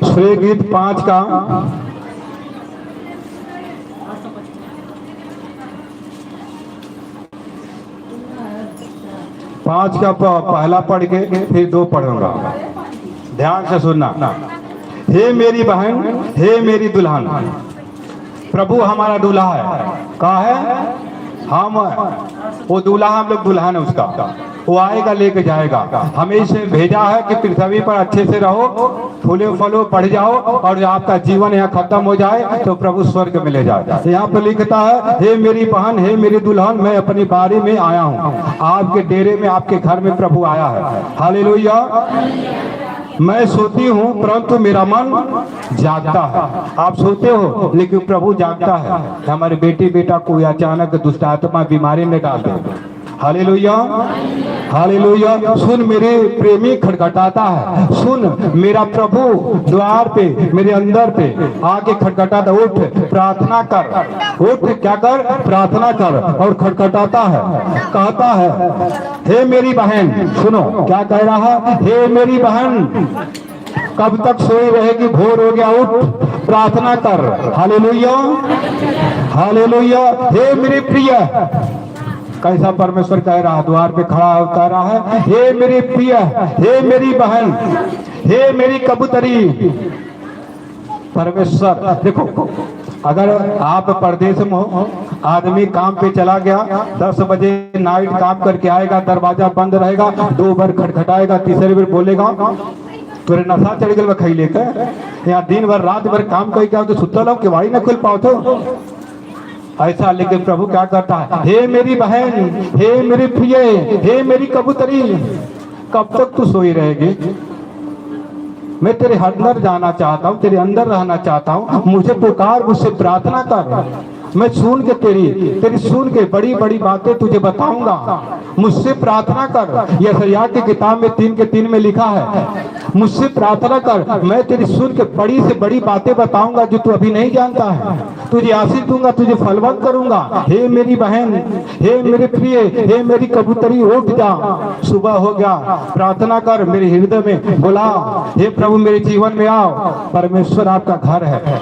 श्रेय गीत 5 का 5 का पहला पढ़ के फिर 2 पढ़ूंगा, ध्यान से सुनना। हे मेरी बहन, हे मेरी दुल्हन, प्रभु हमारा दूल्हा है। कहा है? हम, वो दूल्हा, हम लोग दुल्हन है उसका। वो आएगा, लेके जाएगा। हमें इसे भेजा है कि पृथ्वी पर अच्छे से रहो, फूले फलो, बढ़ जाओ, और आपका जीवन यहाँ खत्म हो जाए तो प्रभु स्वर्ग में ले जाए। यहाँ पर लिखता है, हे मेरी बहन, हे मेरी दुल्हन, मैं अपनी बारी में आया हूँ। आपके डेरे में, आपके घर में प्रभु आया है। हालेलुया। मैं सोती हूँ परंतु मेरा मन जागता है। आप सोते हो लेकिन प्रभु जागता है। हमारे बेटी बेटा को अचानक दुष्ट आत्मा बीमारी में डाल दे। Hallelujah, hallelujah. सुन, मेरे प्रेमी खटखटाता है। सुन, मेरा प्रभु द्वार पे, मेरे अंदर पे आके खटखटाता। उठ, प्रार्थना कर। उठ, क्या कर? प्रार्थना कर। और खटखटाता है, कहता है, हे मेरी बहन, सुनो क्या कह रहा है? हे मेरी बहन, कब तक सोई रहेगी? भोर हो गया, उठ, प्रार्थना कर। Hallelujah, hallelujah. हे मेरी प्रिय, कैसा परमेश्वर कह रहा है? द्वार पे खड़ा कह रहा है, हे मेरी प्रिय, हे मेरी बहन, हे मेरी कबूतरी। परमेश्वर, देखो, अगर आप परदेश में हो, आदमी काम पे चला गया, 10 बजे नाइट काम करके आएगा, दरवाजा बंद रहेगा, 2 बार खटखटाएगा, तीसरी बार बोलेगा तोरे नशा चढ़ गया खाई लेकर, यहाँ दिन भर रात भर काम करके आओ तो सुतल रहो, केवाड़ी न खुल पाओ तो ऐसा। लेकिन प्रभु क्या करता है? हे मेरी बहन, हे मेरी प्रिय, हे मेरी कबूतरी, कब तक तू सोई रहेगी? मैं तेरे अंदर जाना चाहता हूँ, तेरे अंदर रहना चाहता हूँ। मुझे पुकार, मुझसे प्रार्थना कर। मैं सुन के तेरी सुन के बड़ी बड़ी बातें तुझे बताऊंगा। मुझसे प्रार्थना कर। यशायाह की किताब में 3:3 में लिखा है, मुझसे प्रार्थना कर, मैं तेरी सुन के बड़ी से बड़ी बातें बताऊंगा जो तू अभी नहीं जानता है। तुझे आशीष दूंगा, तुझे फलवंत करूंगा। हे मेरी बहन, हे मेरे प्रिय, हे मेरी कबूतरी, उठ जा, सुबह हो गया, प्रार्थना कर, मेरे हृदय में बुला, हे प्रभु मेरे जीवन में आओ। परमेश्वर आपका घर है,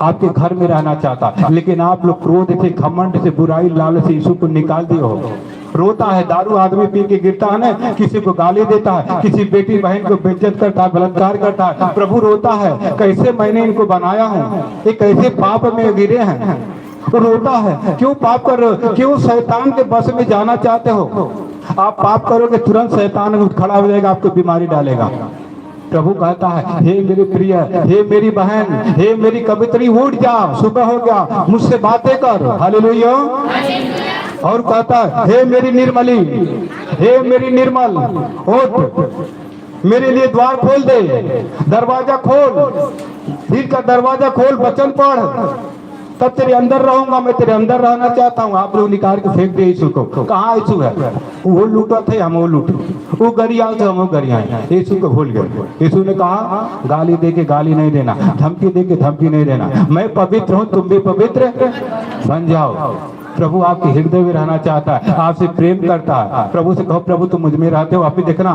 आपके घर में रहना चाहता है। लेकिन आप लोग क्रोध से, घमंड से, बुराई, लालच से यीशु को निकाल दिए हो। रोता है, दारू आदमी पी के गिरता है ना, किसी को गाली देता है, किसी बेटी बहन को बेइज्जत करता है, बलात्कार करता है। प्रभु रोता है, कैसे मैंने इनको बनाया हूँ, ये कैसे पाप में गिरे हैं। तो रोता है, क्यों पाप कर रहे हो? क्यों शैतान के बस में जाना चाहते हो? आप पाप करोगे तुरंत शैतान खड़ा हो जाएगा, आपको बीमारी डालेगा। प्रभु कहता है, हे मेरी प्रिय, हे मेरी बहन, हे मेरी कबूतरी, उठ जा, सुबह हो गया, मुझसे बातें कर। हालेलुया। और कहता है, हे मेरी निर्मली, हे मेरी निर्मल, उठ, मेरे लिए द्वार खोल दे, दरवाजा खोल, दिल का दरवाजा खोल, वचन पढ़, तब तेरे अंदर रहूंगा। मैं तेरे अंदर रहना चाहता हूँ। आप लोग निकाल के फेंक दे यीशु को। कहाँ यीशु है? वो लूटा थे, हम वो लूटे, वो गरिया थे, हम वो गरियाए। यीशु को भूल गए। यीशु ने कहा, गाली दे के गाली नहीं देना, धमकी दे के धमकी नहीं देना। मैं पवित्र हूँ, तुम भी पवित्र बन जाओ। प्रभु आपके हृदय में रहना चाहता है, आपसे प्रेम करता है। प्रभु से कहो, प्रभु तुम मुझ में रहते हो। आप भी देखना,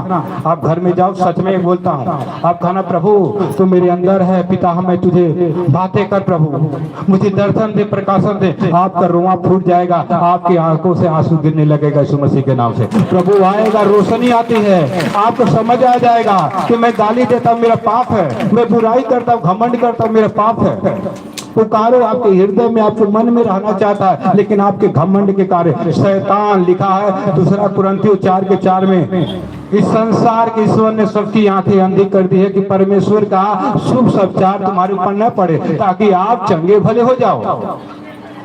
आप घर में जाओ, सच में बोलता हूँ, आप कहना, प्रभु तू मेरे अंदर है, पिता मैं तुझे बातें कर, प्रभु मुझे दर्शन दे, प्रकाशन दे। आपका रोआ फूट जाएगा, आपकी आंखों से आंसू गिरने लगेगा यीशु मसीह के नाम से। प्रभु आएगा, रोशनी आती है, आपको समझ आ जाएगा कि मैं गाली देता हूँ, मेरा पाप है, मैं बुराई करता हूँ, घमंड करता हूँ, मेरा पाप है। पुकारो, आपके हृदय में, आपके मन में रहना चाहता है, लेकिन आपके घमंड के कार्य शैतान, लिखा है 2 कुरिन्थियों 4:4 में, इस संसार के ईश्वर ने सबकी आंखें अंधी कर दी है कि परमेश्वर का शुभ समाचार तुम्हारे ऊपर न पड़े, ताकि आप चंगे भले हो जाओ।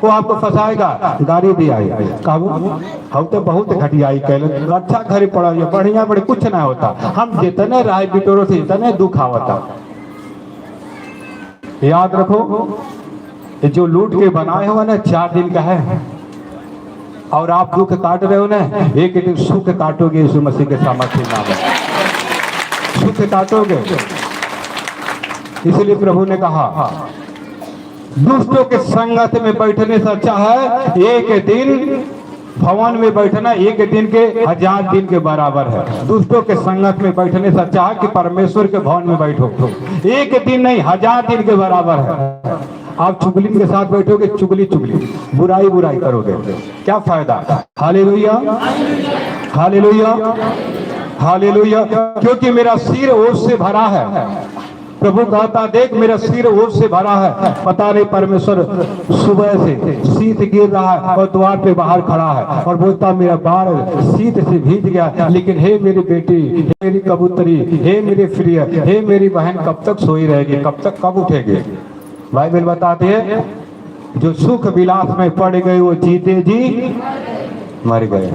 वो आपको फंसाएगा, गाड़ी दिया काबू हम तो बहुत घटियाई कहले, अच्छा घरे पड़ा बढ़िया बड़े कुछ ना होता, हम जितने राय बिटोरो से इतने दुख आवता। याद रखो, जो लूट के बनाए हुआ ना 4 दिन का है, और आप दुख काट रहे हो ना, एक दिन सुख काटोगे यीशु मसीह के सामर्थ्य नाम में, सुख काटोगे। इसलिए प्रभु ने कहा, दुष्टों के संगत में बैठने से अच्छा है एक दिन भवन में बैठना, एक दिन के 1000 दिन के बराबर है। दुष्टों के संगत में बैठने से अच्छा है कि परमेश्वर के भवन में बैठो, एक दिन नहीं 1000 दिन के बराबर है। आप चुगली के साथ बैठोगे, चुगली बुराई करोगे, क्या फायदा? Hallelujah, hallelujah, hallelujah. क्योंकि मेरा सिर ओस से भरा है। प्रभु कहता, देख मेरा सिर ओस से भरा है। पता नहीं परमेश्वर सुबह से शीत गिर रहा है और द्वार पे बाहर खड़ा है और बोलता, मेरा बाल शीत से भीग गया, लेकिन हे मेरी बेटी, हे मेरी कबूतरी, हे मेरी प्रिय, हे मेरी बहन, कब तक सोई रहेगी, कब तक, कब उठेगी? बाइबल बताती है, जो सुख विलास में पड़ गए वो जीते जी मर गए।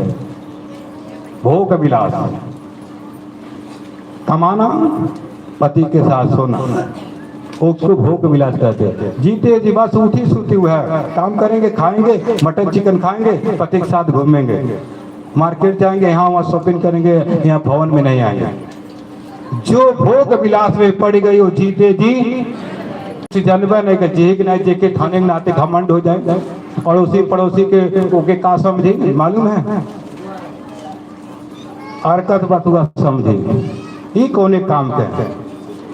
भोग विलास, कमाना, पति के साथ सोना, उसको भोग विलास कहते हैं। जीते जी बस उठी सूती हुआ है, काम करेंगे, खाएंगे, मटन चिकन खाएंगे, पति के साथ घूमेंगे, मार्केट जाएंगे, यहाँ वहाँ शॉपिंग करेंगे, यहाँ भवन में नहीं आएंगे। जो भोग विलास में पड़ गई वो जीते जी जानवर नहीं, जी नहीं जी के थाने में आते घमंड हो जाए, और उसी पड़ोसी के ओके का समझे, मालूम है हरकत बतुआ समझे, ये कोने काम के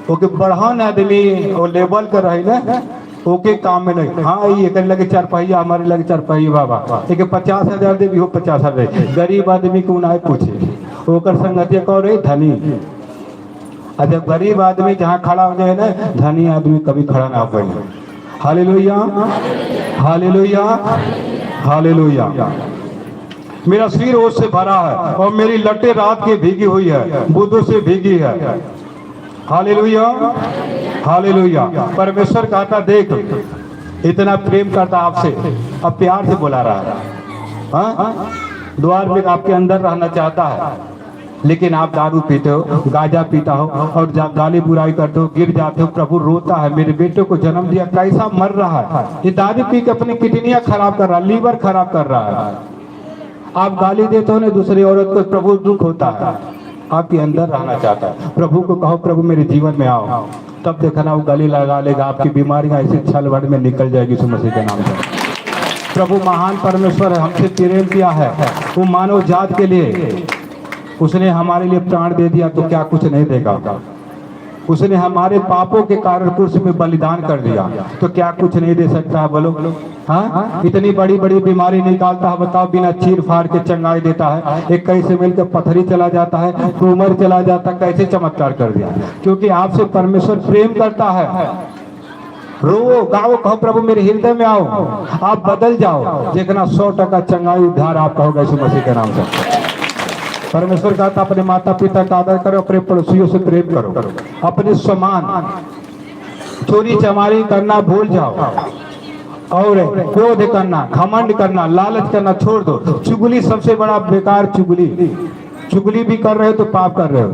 ओके बढ़ान आदमी वो लेवल कर रही ना, ओके काम में नहीं। हाँ, ये कर लगे 4 पहिया, हमारे लगे 4 पहिया, बाबा एक 50,000 दे भी हो, 50,000 गरीब आदमी को ना पूछे, ओकर संगतिया कह रही धनी। अच्छा, गरीब आदमी जहाँ खड़ा हो जाए ना, धनी आदमी कभी खड़ा ना हो पाए। Hallelujah, hallelujah, hallelujah. मेरा सिर ओस से भरा है और मेरी लटे रात की भीगी हुई है, बूंदों से भीगी है। Hallelujah, hallelujah. परमेश्वर कहता, देख इतना प्रेम करता आपसे, अब प्यार से बुला रहा है। हाँ, द्वार पे आपके अंदर रहना चाहता है, लेकिन आप दारू पीते हो, गांजा पीता हो और गाली बुराई करते हो, गिर जाते हो। प्रभु रोता है, मेरे बेटे को जन्म दिया, कैसा मर रहा है, ये दारू पी के अपनी किडनियां खराब कर रहा है, लीवर खराब कर रहा है। आप गाली देते हो ना दूसरी औरत को, प्रभु दुख होता है, आपके अंदर रहना चाहता है। प्रभु को कहो, प्रभु मेरे जीवन में आओ, तब देखना वो गले लगा लेगा, आपकी बीमारियां ऐसे छल भर में निकल जाएगी यीशु मसीह के नाम से। प्रभु महान परमेश्वर है, हमसे प्रेम किया है, वो मानव जात के लिए उसने हमारे लिए प्राण दे दिया, तो क्या कुछ नहीं देगा? उसने हमारे पापों के कारण क्रूस में बलिदान कर दिया, तो क्या कुछ नहीं दे सकता है? बोलो। हाँ, इतनी बड़ी बड़ी बीमारी निकालता है, बताओ, बिना चीर फाड़ के चंगाई देता है। एक कैसे मिल के पथरी चला जाता है, ट्यूमर चला जाता है, कैसे चमत्कार कर दिया? क्योंकि आपसे परमेश्वर प्रेम करता है। रो गाओ, कहो, प्रभु मेरे हृदय में आओ, आप बदल जाओ, देखना 100% चंगाई उद्धार आपका होगा यीशु मसीह के नाम से। परमेश्वर कहता, अपने माता पिता का आदर करो, अपने पड़ोसियों से प्रेम करो, अपने समान चोरी चमारी करना भूल जाओ, और क्रोध करना, घमंड करना, लालच करना छोड़ दो। चुगली सबसे बड़ा बेकार चुगली भी कर रहे हो तो पाप कर रहे हो।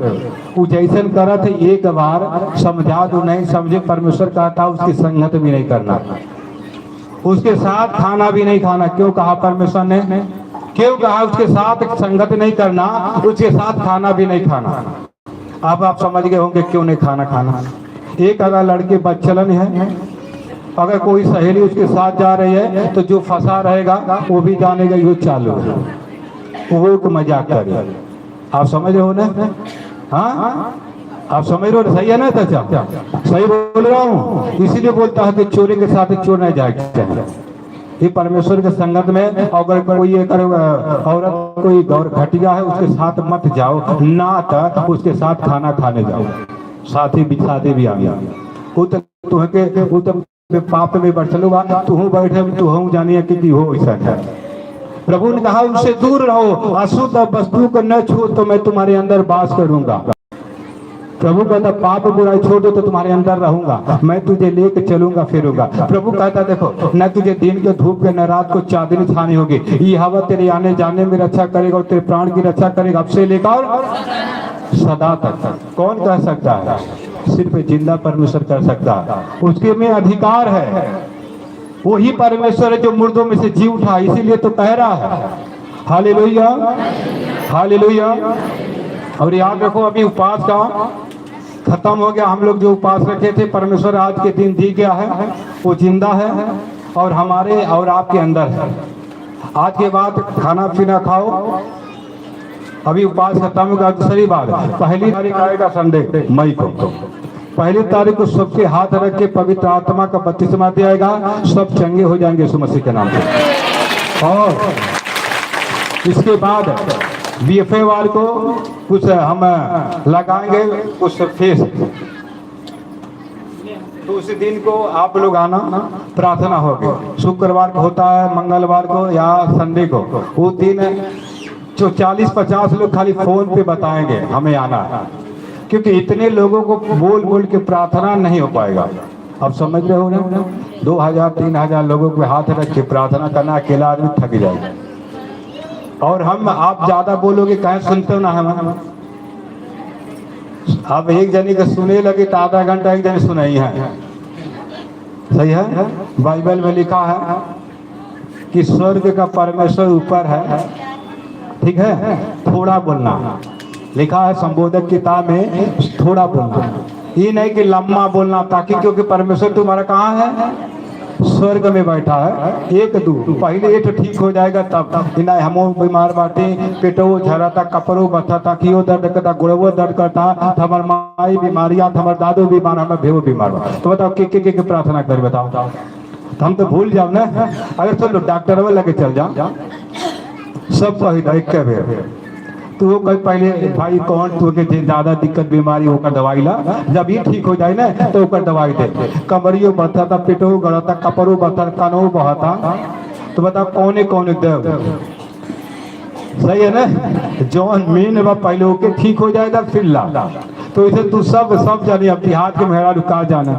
वो जैसन करा थे एक बार समझा दो, नहीं समझे परमेश्वर कहता उसकी संगत भी नहीं करना, उसके साथ खाना भी नहीं खाना। क्यों कहा परमेश्वर ने? क्यों कहा उसके साथ संगत नहीं करना, उसके साथ खाना भी नहीं खाना? अब आप समझ गए होंगे क्यों नहीं खाना। एक अगर लड़के बच्चलन है, अगर कोई सहेली उसके साथ जा रही है तो जो फंसा रहेगा वो भी जानेगा ये चालू है, वो एक मजाक करे। आप समझ रहे हो ना? हाँ, आप समझ रहे हो? सही है ना चाचा? सही बोल रहा हूँ। इसीलिए बोलता है कि चोरी के साथ चोर नहीं जाए। ये परमेश्वर के संगत में अगर कोई एक औरत कोई गौर घटिया है उसके साथ मत जाओ, ना तो उसके साथ खाना खाने जाओ, साथी बिछाते भी आ गया। वो तो पाप में बैठ चलो, तू बैठे तू जानिए कि हो ऐसा है। प्रभु ने कहा उनसे दूर रहो, अशुद्ध वस्तु को न छू तो मैं तुम्हारे अंदर वास करूंगा। प्रभु कहता पाप बुराई छोड़ दो तो तुम्हारे अंदर रहूंगा, मैं तुझे लेके चलूंगा फिरूंगा। प्रभु कहता देखो, न तुझे दिन के धूप के न रात को चांदनी छानी होगी, ये हवा तेरे आने जाने में रक्षा करेगा और तेरे प्राण की रक्षा करेगा, अब से लेकर सदा तक। कौन कह सकता है? सिर्फ जिंदा परमेश्वर कर सकता है, उसके में अधिकार है। वही परमेश्वर है जो मुर्दों में से जी उठा, इसीलिए तो कह रहा है हालेलुया, हालेलुया। और याद रखो अभी उपवास का खत्म हो गया। हम लोग जो उपवास रखे थे, परमेश्वर आज के दिन दी गया है, वो जिंदा है और हमारे और आपके अंदर है। आज के बाद खाना पीना खाओ। अभी उपवास खत्म होगा। दूसरी बात, पहली तारीख आएगा संडे मई को, पहली तारीख को सबके हाथ रख के पवित्र आत्मा का बपतिस्मा दिया जाएगा, सब चंगे हो जाएंगे यीशु मसीह के नाम से। और इसके बाद बीएफए वाले को कुछ हम लगाएंगे कुछ फेस, तो उसी दिन को आप लोग आना, प्रार्थना होगी। शुक्रवार को होता है, मंगलवार को या संडे को। वो दिन जो 40-50 लोग खाली फोन पे बताएंगे हमें आना है, क्योंकि इतने लोगों को बोल बोल के प्रार्थना नहीं हो पाएगा। अब समझ रहे हो ना? 2000-3000 लोगों के हाथ रख के प्रार्थना करना अकेला आदमी थक जाएगा। और हम आप ज्यादा बोलोगे कहीं सुनते हो ना हम। अब एक जने के सुने लगे तो आधा घंटा एक जने सुनाई है। सही है? बाइबल में लिखा है कि स्वर्ग का परमेश्वर ऊपर है, ठीक है, थोड़ा बोलना। लिखा है संबोधक किताब में, थोड़ा बोलना, ये नहीं कि लम्बा बोलना, ताकि क्योंकि परमेश्वर तुम्हारा कहाँ है? स्वर्ग में बैठा है। एक दो पहले ये तो ठीक हो जाएगा तब ना। हमो बीमार बाटे, पेटो झरता, कपड़ो बथता, कियो दर्द करता, गुड़वो दर्द करता, हमार माई बीमारियां, हमार दादो बीमार, हमार भेवो बीमार। तो बताओ के प्रार्थना कर बताओ? तो हम तो भूल जाओ ना। अगर चलो डॉक्टर में लगे चल जाओ, सब कही एक बेर तो कल पहले भाई कौन तो के ज्यादा दिक्कत बीमारी होकर दवाई ला, जब ये ठीक हो जाए ना तो ओकर दवाई दे। कमरियो बता था, पेटो गड़ता, कपड़ो बता, कानो बहता, तो बता कौने कौने देव। सही है ना? जौन मेन बा पहले ओके ठीक हो जाएगा फिर ला। तो इसे तू सब जानी अब देहात के मेहरा रुका जाना,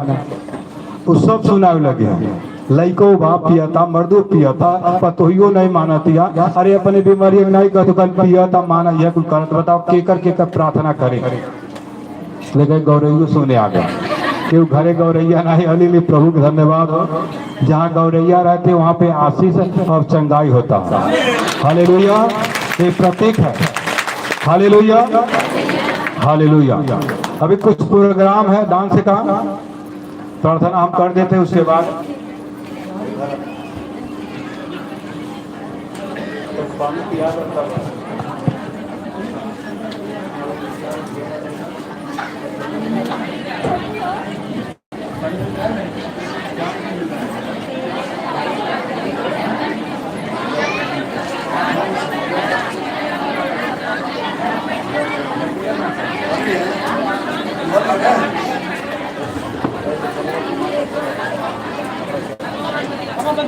तो सब सुनावे लगे। लइको बाप पियता, मर्दो पियता, पतोहियो नहीं मानतिया। अरे अपने बीमारी नहीं कह तो कल पियता माना यह कुछ करत। बताओ केकर प्रार्थना करे? लेकिन गौरैया सुने आ गया। क्यों घरे गौरैया नहीं अली प्रभु के धन्यवाद हो। जहाँ गौरैया रहते वहाँ पे आशीष और चंगाई होता है। हालेलुया, ये प्रतीक है। Hallelujah, hallelujah. अभी कुछ प्रोग्राम है डांस का, प्रार्थना हम कर देते हैं, उसके बाद पानी पिया करता है।